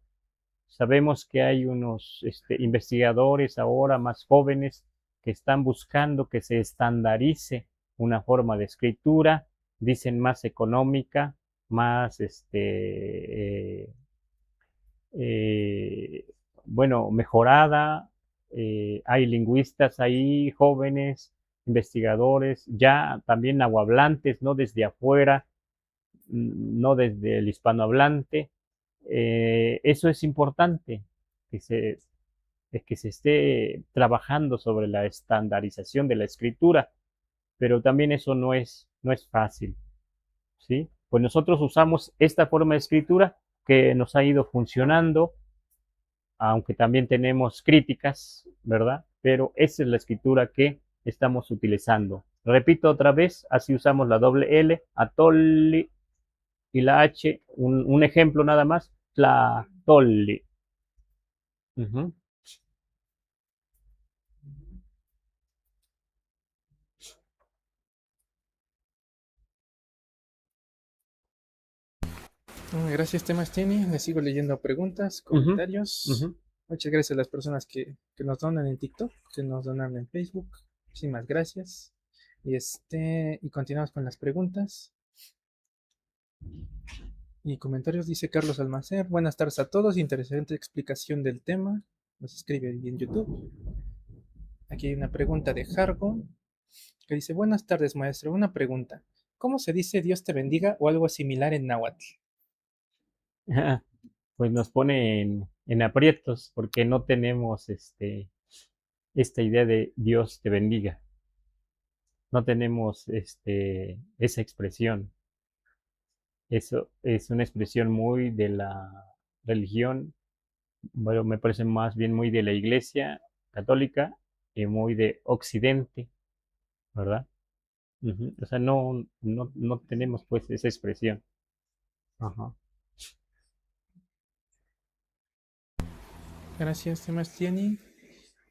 Sabemos que hay unos investigadores ahora más jóvenes que están buscando que se estandarice una forma de escritura, dicen más económica, más eh, bueno, mejorada. Hay lingüistas ahí, jóvenes, investigadores, ya también nahuablantes, no desde afuera, no desde el hispanohablante. Eso es importante, que se, que se esté trabajando sobre la estandarización de la escritura, pero también eso no es fácil, ¿sí? Pues nosotros usamos esta forma de escritura que nos ha ido funcionando, aunque también tenemos críticas, ¿verdad? Pero esa es la escritura que estamos utilizando. Repito otra vez, así usamos la doble L, atolli, y la H, un ejemplo nada más, tlatolli. Ujú. Gracias, Temastini. Le sigo leyendo preguntas, Ujú, comentarios. ujú. Muchas gracias a las personas que nos donan en TikTok, que nos donan en Facebook. Muchísimas gracias. Y continuamos con las preguntas y comentarios. Dice Carlos Almacer. Buenas tardes a todos. Interesante explicación del tema. Nos escribe ahí en YouTube. Aquí hay una pregunta de Jargo que dice: Buenas tardes, maestro. Una pregunta. ¿Cómo se dice Dios te bendiga o algo similar en náhuatl? Pues nos pone en aprietos porque no tenemos esta idea de Dios te bendiga. No tenemos esa expresión. Eso es una expresión muy de la religión, bueno, me parece más bien muy de la Iglesia católica y muy de Occidente, ¿verdad? Ujú. O sea, no tenemos pues esa expresión. Ajá. Gracias, Sebastiani.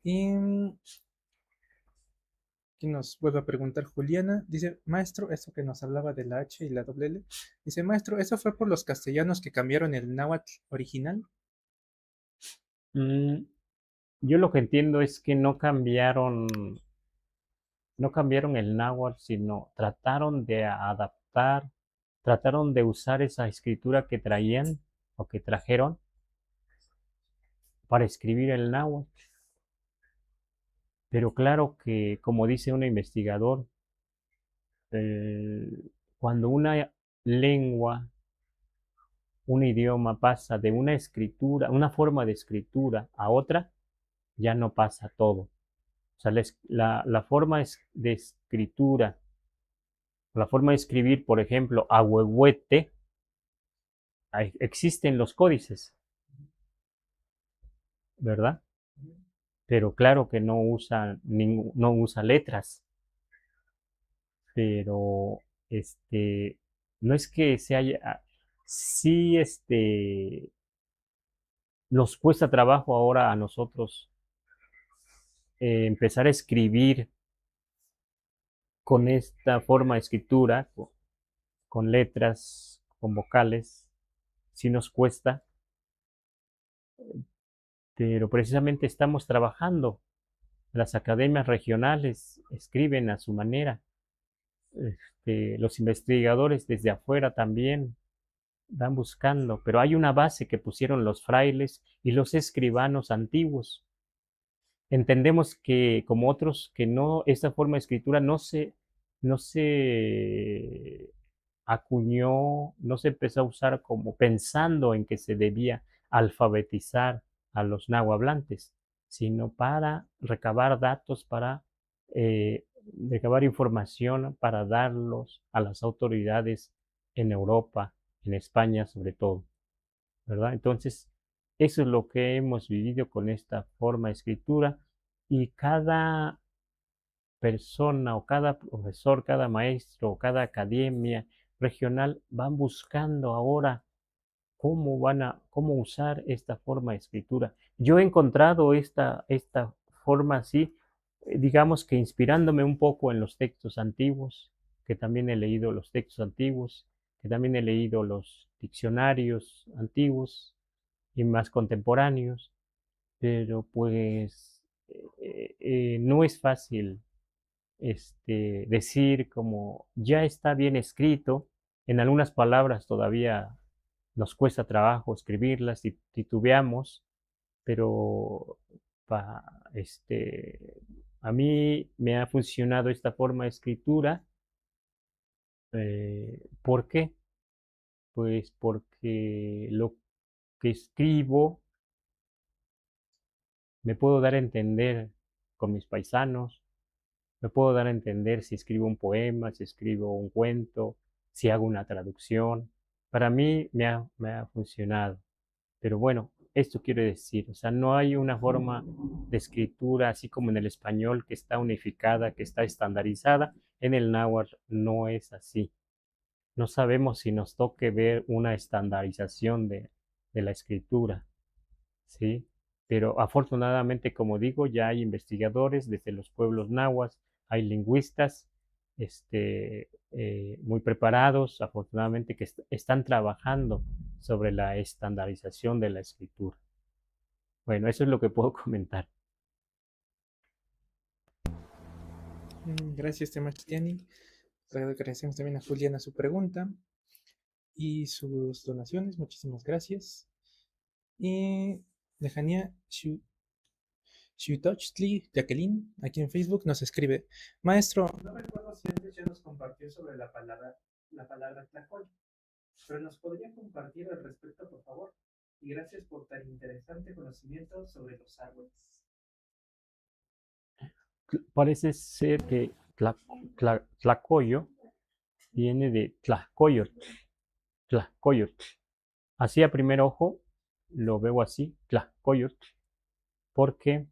Y aquí nos vuelve a preguntar Juliana. Dice, maestro, eso que nos hablaba de la H y la doble L. Dice, maestro, ¿eso fue por los castellanos que cambiaron el náhuatl original? Mm, yo lo que entiendo es que no cambiaron el náhuatl, sino trataron de adaptar, trataron de usar esa escritura que traían o que trajeron para escribir el náhuatl. Pero claro que, como dice un investigador, eh, cuando una lengua, un idioma pasa de una escritura, una forma de escritura a otra, ya no pasa todo. O sea, la forma de escritura, la forma de escribir, por ejemplo, ahuehuete, existen los códices, ¿verdad? Pero claro que no usa letras, pero no es que se haya, sí, nos cuesta trabajo ahora a nosotros empezar a escribir con esta forma de escritura, con letras, con vocales, sí nos cuesta, pero precisamente estamos trabajando. Las academias regionales escriben a su manera. Los investigadores desde afuera también van buscando, pero hay una base que pusieron los frailes y los escribanos antiguos. Entendemos que, como otros, que no, esta forma de escritura no se acuñó, no se empezó a usar como pensando en que se debía alfabetizar a los nahuablantes, sino para recabar datos, para recabar información, para darlos a las autoridades en Europa, en España sobre todo, ¿verdad? Entonces, eso es lo que hemos vivido con esta forma de escritura y cada persona o cada profesor, cada maestro o cada academia regional van buscando ahora cómo usar esta forma de escritura. Yo he encontrado esta forma así, digamos que inspirándome un poco en los textos antiguos, que también he leído los textos antiguos, que también he leído los diccionarios antiguos y más contemporáneos, pero pues no es fácil decir como ya está bien escrito. En algunas palabras todavía nos cuesta trabajo escribirlas y titubeamos, pero pa- a mí me ha funcionado esta forma de escritura. ¿Por qué? Pues porque lo que escribo me puedo dar a entender con mis paisanos, me puedo dar a entender si escribo un poema, si escribo un cuento, si hago una traducción. Para mí me ha funcionado. Pero bueno, esto quiere decir, o sea, no hay una forma de escritura así como en el español que está unificada, que está estandarizada. En el náhuatl no es así. No sabemos si nos toque ver una estandarización de la escritura, ¿sí? Pero afortunadamente, como digo, ya hay investigadores desde los pueblos nahuas, hay lingüistas muy preparados, afortunadamente, que están trabajando sobre la estandarización de la escritura. Bueno, eso es lo que puedo comentar. Gracias, Temastiani. Agradecemos también a Juliana su pregunta y sus donaciones. Muchísimas gracias. Y Lejania Shutochtli Jacqueline, aquí en Facebook, nos escribe: Maestro, no recuerdo si antes ya nos compartió sobre la palabra tlacoyo, pero nos podría compartir al respecto, por favor. Y gracias por tan interesante conocimiento sobre los árboles. Parece ser que tlacoyo viene de tlacoyotl, tlacoyotl. Así a primer ojo lo veo así, tlacoyotl, porque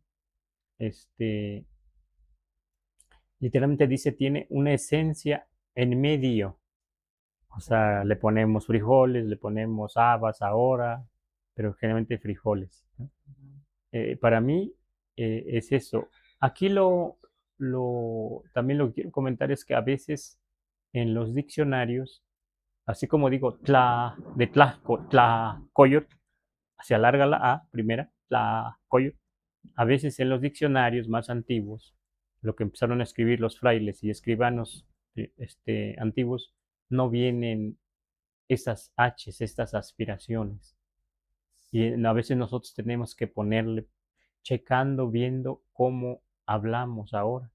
este, literalmente dice tiene una esencia en medio. O sea, le ponemos frijoles, le ponemos habas ahora, pero generalmente frijoles, ¿no? Para mí es eso. Aquí también lo que quiero comentar es que a veces en los diccionarios, así como digo de tlacoyot, se alarga la A primera, tlacoyot. A veces en los diccionarios más antiguos, lo que empezaron a escribir los frailes y escribanos antiguos, no vienen esas H's, estas aspiraciones. Y a veces nosotros tenemos que ponerle, checando, viendo cómo hablamos ahora.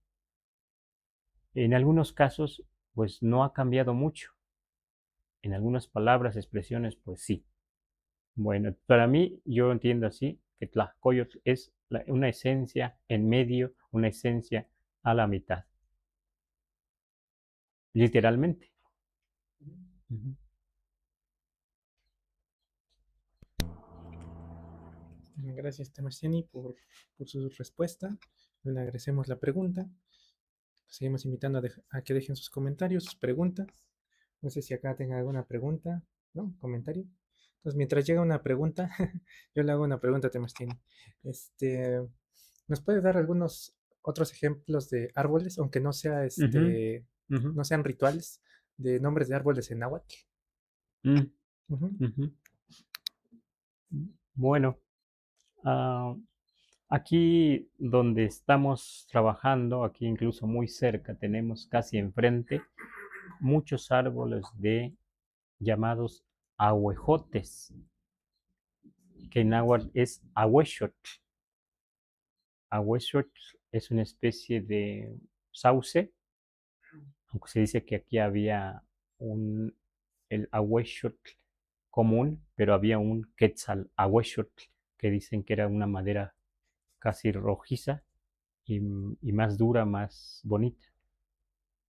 En algunos casos, pues no ha cambiado mucho. En algunas palabras, expresiones, pues sí. Bueno, para mí, yo entiendo así, que Tlacoyotl es una esencia en medio, una esencia a la mitad. Literalmente. Ujú. Gracias, Temasiani, por su respuesta. Le agradecemos la pregunta. Seguimos invitando a que dejen sus comentarios, sus preguntas. No sé si acá tenga alguna pregunta, ¿no? Comentario. Entonces, mientras llega una pregunta, yo le hago una pregunta a Temastini. Este, ¿Nos puede dar algunos otros ejemplos de árboles, aunque no sea Ujú, ujú, no sean rituales, de nombres de árboles en náhuatl? mm, Ujú. ujú. Bueno, ah, aquí donde estamos trabajando, aquí incluso muy cerca, tenemos casi enfrente muchos árboles de llamados ahuejotes, que en náhuatl es ahuexotl. Ahuexotl es una especie de sauce, aunque se dice que aquí había el ahuexotl común, pero había un quetzal ahuexotl que dicen que era una madera casi rojiza y más dura, más bonita,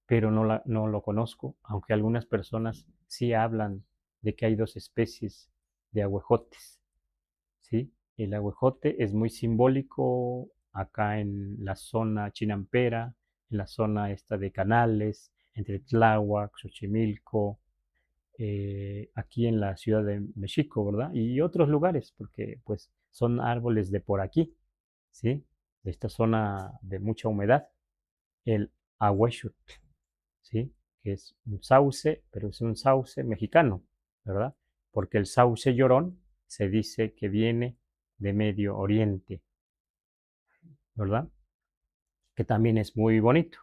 pero no lo conozco, aunque algunas personas sí hablan de que hay dos especies de ahuejotes, ¿sí? El ahuejote es muy simbólico acá en la zona chinampera, en la zona esta de Canales, entre Tláhuac, Xochimilco, aquí en la ciudad de México, ¿verdad? Y otros lugares, porque pues son árboles de por aquí, ¿sí? De esta zona de mucha humedad, el ahuechotl, ¿sí? Que es un sauce, pero es un sauce mexicano, ¿verdad? Porque el sauce llorón se dice que viene de Medio Oriente, ¿verdad? Que también es muy bonito,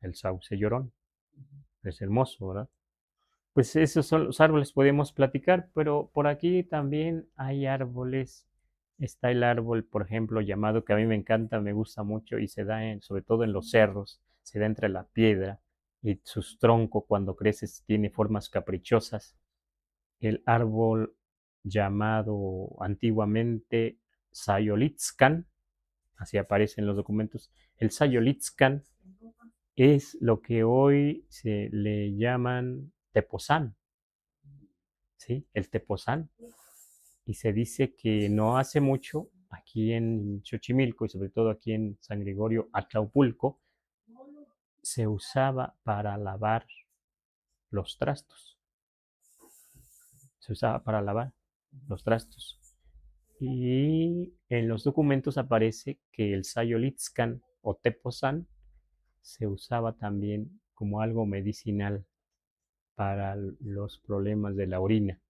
el sauce llorón, es hermoso, ¿verdad? Pues esos son los árboles, podemos platicar, pero por aquí también hay árboles. Está el árbol, por ejemplo, llamado, que a mí me encanta, me gusta mucho y se da sobre todo en los cerros, se da entre la piedra y sus troncos cuando creces tiene formas caprichosas. El árbol llamado antiguamente Sayolitzcan, así aparece en los documentos. El Sayolitzcan es lo que hoy se le llaman tepozán, ¿sí? El tepozán. Y se dice que no hace mucho, aquí en Xochimilco y sobre todo aquí en San Gregorio Atlaupulco, se usaba para lavar los trastos. Se usaba para lavar los trastos. Y en los documentos aparece que el Sayolitzcan o tepozán se usaba también como algo medicinal para los problemas de la orina.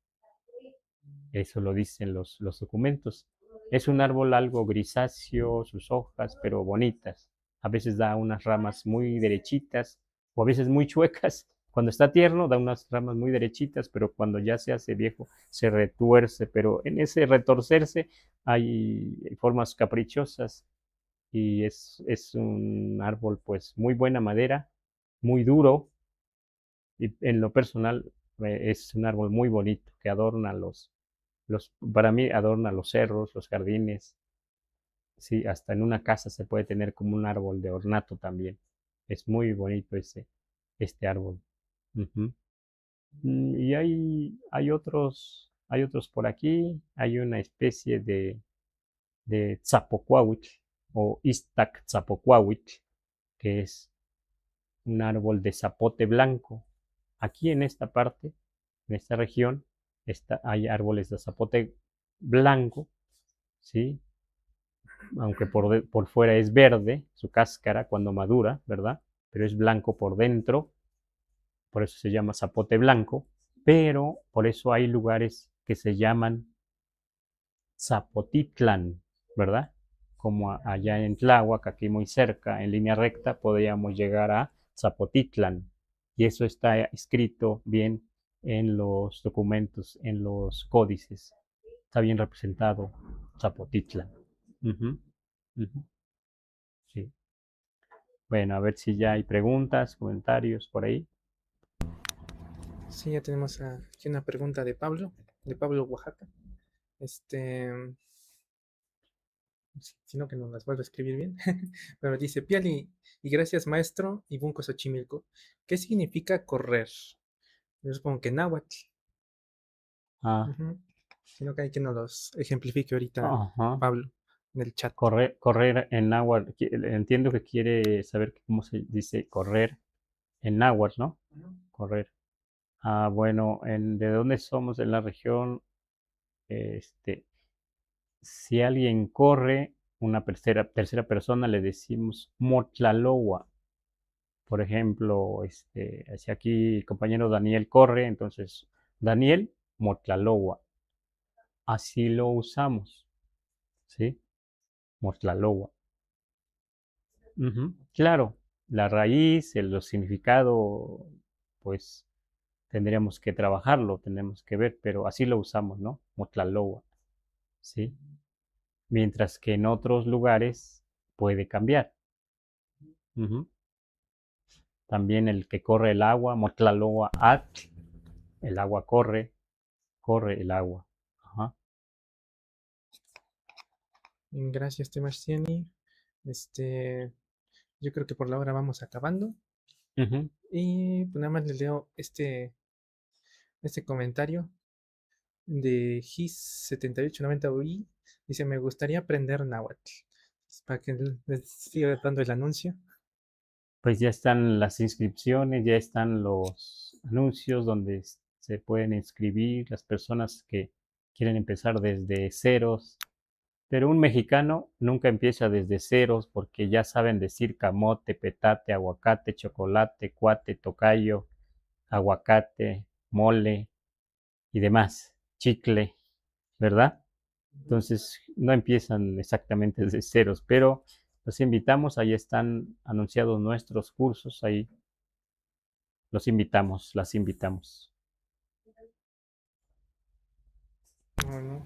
Eso lo dicen los documentos. Es un árbol algo grisáceo, sus hojas, pero bonitas. A veces da unas ramas muy derechitas o a veces muy chuecas. Cuando está tierno da unas ramas muy derechitas, pero cuando ya se hace viejo se retuerce. Pero en ese retorcerse hay formas caprichosas y es un árbol pues muy buena madera, muy duro y en lo personal es un árbol muy bonito que adorna para mí adorna los cerros, los jardines. Sí, hasta en una casa se puede tener como un árbol de ornato también. Es muy bonito este árbol. Ujú. Y hay otros por aquí. Hay una especie de tzapocuahuitl o Iztac tzapocuahuitl, que es un árbol de zapote blanco. Aquí en esta parte, en esta región, hay árboles de zapote blanco, ¿sí? Aunque por fuera es verde, su cáscara cuando madura, ¿verdad? Pero es blanco por dentro, por eso se llama zapote blanco, pero por eso hay lugares que se llaman Zapotitlán, ¿verdad? Como allá en Tláhuac, aquí muy cerca, en línea recta, podríamos llegar a Zapotitlán. Y eso está escrito bien en los documentos, en los códices. Está bien representado Zapotitlán. Ujú, ujú, sí. Bueno, a ver si ya hay preguntas, comentarios por ahí. Sí, ya tenemos aquí una pregunta de Pablo Oaxaca. Este, sino que nos las vuelvo a escribir bien. Pero dice, Piali, y gracias maestro y Bunko Xochimilco. ¿Qué significa correr? Yo supongo que náhuatl. Ah, Ujú. Sino que hay que nos los ejemplifique ahorita ajá. Pablo en el chat. Correr en náhuatl. Entiendo que quiere saber cómo se dice correr en náhuatl, ¿no? Correr. Ah, bueno, ¿de dónde somos? En la región, este, si alguien corre, una tercera persona le decimos motlalowa. Por ejemplo, si aquí el compañero Daniel corre, entonces Daniel motlalowa. Así lo usamos, ¿sí? Motlalowa. Ujú. Claro, la raíz, el significado, pues tendríamos que trabajarlo, tenemos que ver, pero así lo usamos, ¿no? Motlalowa, ¿sí? Mientras que en otros lugares puede cambiar. Ujú. También el que corre el agua, Motlalowa at, el agua corre, corre el agua. Ajá. Gracias, Temarciani. Este, yo creo que por la hora vamos acabando. Ujú. Y pues nada más les leo este comentario de GIS7890UI. Dice, me gustaría aprender náhuatl. Para que les siga dando el anuncio. Pues ya están las inscripciones, ya están los anuncios donde se pueden inscribir, las personas que quieren empezar desde ceros, pero un mexicano nunca empieza desde ceros porque ya saben decir camote, petate, aguacate, chocolate, cuate, tocayo, aguacate, mole y demás, chicle, ¿verdad? Entonces no empiezan exactamente desde ceros, pero los invitamos, ahí están anunciados nuestros cursos, ahí los invitamos, las invitamos. Bueno,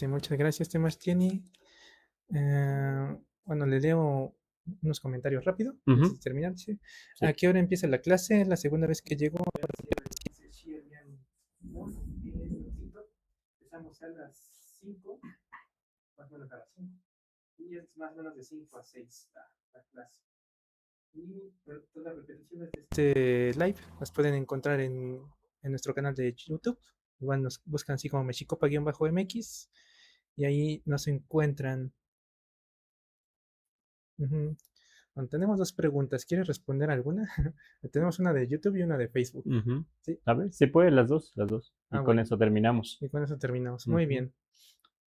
muchas gracias, Temastiani. Bueno, le leo unos comentarios rápido antes de terminar. ¿Sí? Sí. ¿A qué hora empieza la clase? Es la segunda vez que llego. Empezamos a las 5, más o menos a las 5. Y es más o menos de 5 a 6 la clase. Y todas las repeticiones de este live las pueden encontrar en nuestro canal de YouTube. Igual nos buscan así como mexicopa-mx y ahí nos encuentran. Ujú. Bueno, tenemos dos preguntas. ¿Quieres responder alguna? Tenemos una de YouTube y una de Facebook. ¿Sí? A ver, se puede las dos. Y con Bueno. eso terminamos. Y con eso terminamos. Muy bien.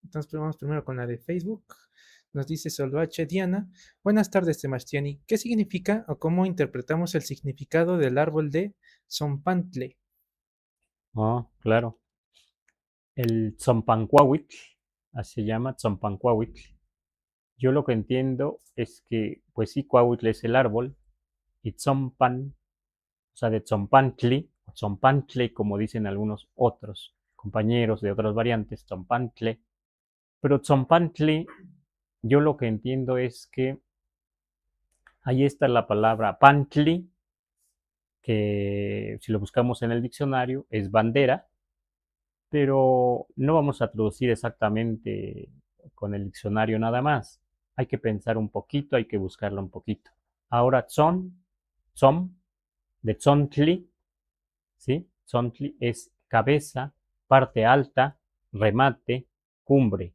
Entonces vamos primero con la de Facebook. Nos dice Solvache Diana. Buenas tardes, Temastiani. ¿Qué significa o cómo interpretamos el significado del árbol de Zompantle? Oh, claro. El Tzompancuahuitl, así se llama, Tzompancuahuitl. Yo lo que entiendo es que, pues sí, Cuahuitl es el árbol, y Tzompan, o sea, de Tzompantli, o Tzompantle, como dicen algunos otros compañeros de otras variantes, Tzompantle. Pero Tzompantli, yo lo que entiendo es que ahí está la palabra Pantli, que si lo buscamos en el diccionario es bandera, pero no vamos a traducir exactamente con el diccionario nada más. Hay que pensar un poquito, hay que buscarlo un poquito. Ahora, tzom, de tzontli, ¿sí? Tzontli es cabeza, parte alta, remate, cumbre.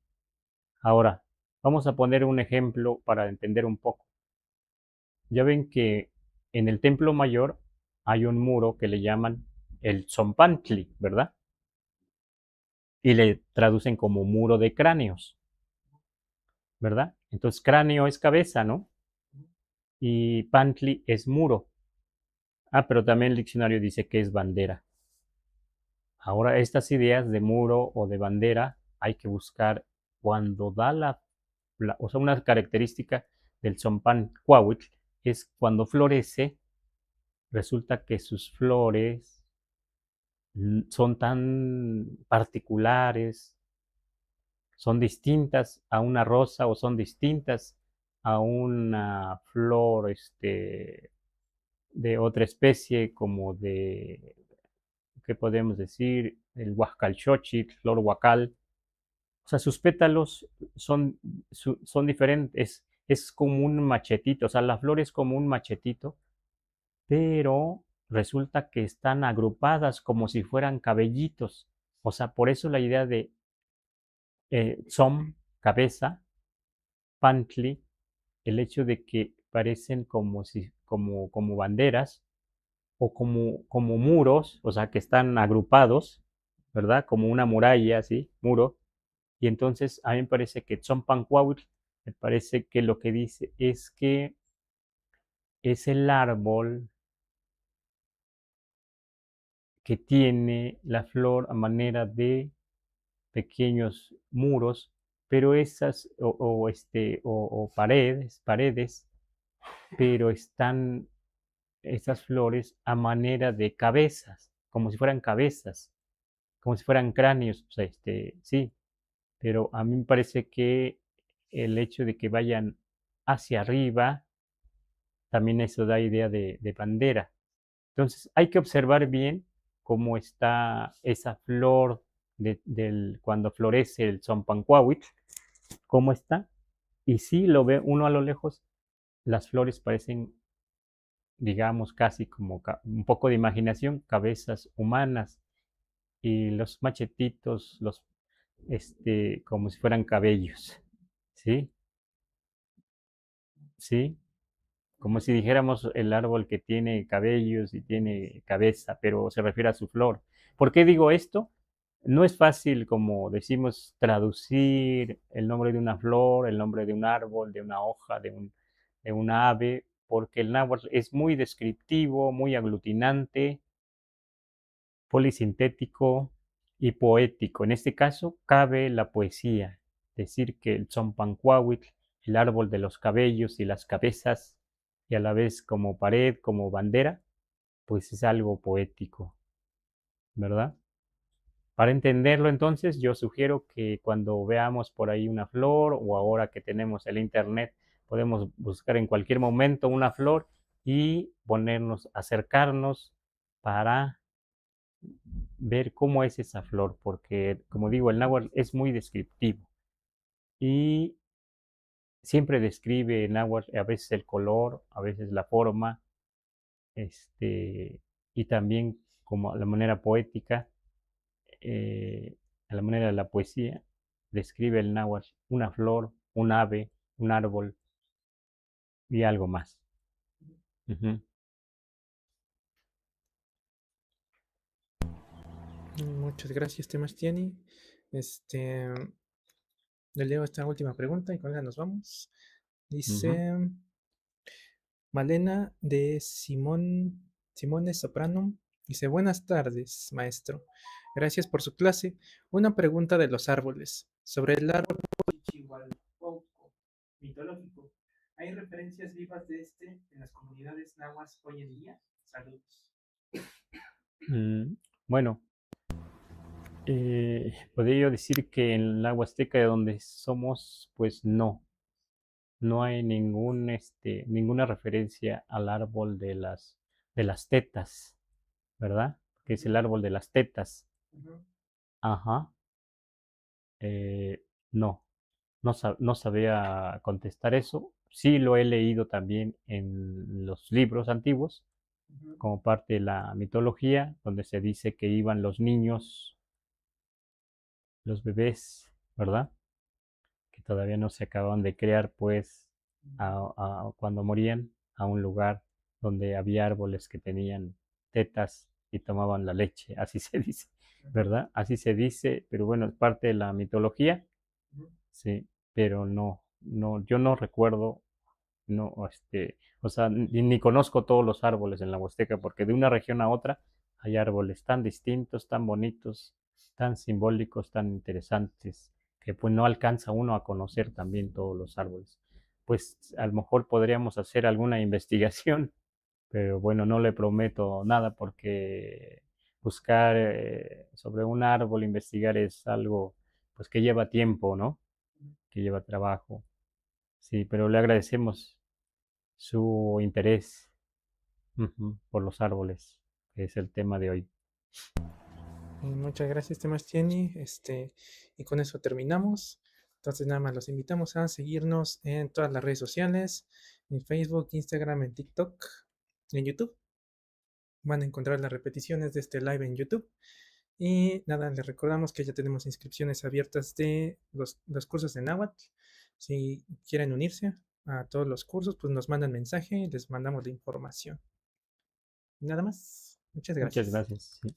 Ahora, vamos a poner un ejemplo para entender un poco. Ya ven que en el templo mayor hay un muro que le llaman el Tzompantli, ¿verdad? Y le traducen como muro de cráneos, ¿verdad? Entonces cráneo es cabeza, ¿no? Y pantli es muro. Ah, pero también el diccionario dice que es bandera. Ahora, estas ideas de muro o de bandera hay que buscar cuando da o sea, una característica del Zompan Cuauhtl es cuando florece, resulta que sus flores son tan particulares, son distintas a una rosa o son distintas a una flor de otra especie como de, ¿qué podemos decir? El huascalchochitl, flor huacal. O sea, sus pétalos son diferentes, es como un machetito, o sea, la flor es como un machetito, pero resulta que están agrupadas como si fueran cabellitos. O sea, por eso la idea de cabeza, pantli, el hecho de que parecen como si, como banderas o como muros, o sea, que están agrupados, ¿verdad? Como una muralla, así, muro. Y entonces a mí me parece que Tzompancuautl, me parece que lo que dice es que es el árbol que tiene la flor a manera de pequeños muros, pero esas, o paredes, pero están esas flores a manera de cabezas, como si fueran cabezas, como si fueran cráneos, o sea, sí, pero a mí me parece que el hecho de que vayan hacia arriba, también eso da idea de bandera. Entonces hay que observar bien cómo está esa flor cuando florece el Zompancuahuitl, cómo está. Y si lo ve uno a lo lejos, las flores parecen, digamos, casi como un poco de imaginación, cabezas humanas y los machetitos, como si fueran cabellos. ¿Sí? ¿Sí? como si dijéramos el árbol que tiene cabellos y tiene cabeza, pero se refiere a su flor. ¿Por qué digo esto? No es fácil, como decimos, traducir el nombre de una flor, el nombre de un árbol, de una hoja, de un ave, porque el náhuatl es muy descriptivo, muy aglutinante, polisintético y poético. En este caso, cabe la poesía, decir que el Tzompancuahuitl, el árbol de los cabellos y las cabezas, y a la vez como pared, como bandera, pues es algo poético, ¿verdad? Para entenderlo entonces, yo sugiero que cuando veamos por ahí una flor o ahora que tenemos el internet, podemos buscar en cualquier momento una flor y ponernos, acercarnos para ver cómo es esa flor, porque como digo, el náhuatl es muy descriptivo y siempre describe el náhuatl a veces el color, a veces la forma, este, y también como la manera poética, eh, a la manera de la poesía, describe el náhuatl una flor, un ave, un árbol y algo más. Ujú, Muchas gracias, Temastiani. Este, le leo esta última pregunta y con ella nos vamos. ujú. Dice Malena de Simone Soprano. Dice, buenas tardes, maestro. Gracias por su clase. Una pregunta de los árboles. Sobre el árbol Chihuahua mitológico. ¿Hay referencias vivas de este en las comunidades nahuas hoy en día? Saludos. Mm, bueno, podría yo decir que en la Huasteca de donde somos, pues no, no hay ninguna referencia al árbol de las tetas, ¿verdad? Que es el árbol de las tetas. Ujú. Ajá. eh, no, no sabía contestar eso. Sí lo he leído también en los libros antiguos, Ujú. como parte de la mitología, donde se dice que iban los niños, los bebés, ¿verdad? Que todavía no se acababan de crear, pues, cuando morían, a un lugar donde había árboles que tenían tetas y tomaban la leche, así se dice, Ujú. ¿verdad? Así se dice, pero bueno, es parte de la mitología, Ujú. sí, pero yo no recuerdo, no, o sea, ni conozco todos los árboles en la Huasteca, porque de una región a otra hay árboles tan distintos, tan bonitos, tan simbólicos, tan interesantes, que pues no alcanza uno a conocer también todos los árboles. Pues a lo mejor podríamos hacer alguna investigación, pero bueno, no le prometo nada porque buscar sobre un árbol, investigar es algo pues que lleva tiempo, ¿no? Que lleva trabajo. Sí, pero le agradecemos su interés, por los árboles, que es el tema de hoy. Muchas gracias, Temastiani. Y con eso terminamos. Entonces, nada más los invitamos a seguirnos en todas las redes sociales, en Facebook, Instagram, en TikTok, en YouTube. Van a encontrar las repeticiones de este live en YouTube. Y nada, les recordamos que ya tenemos inscripciones abiertas de los cursos de Nahuatl. Si quieren unirse a todos los cursos, pues nos mandan mensaje y les mandamos la información. Nada más. Muchas Muchas gracias. gracias. Sí.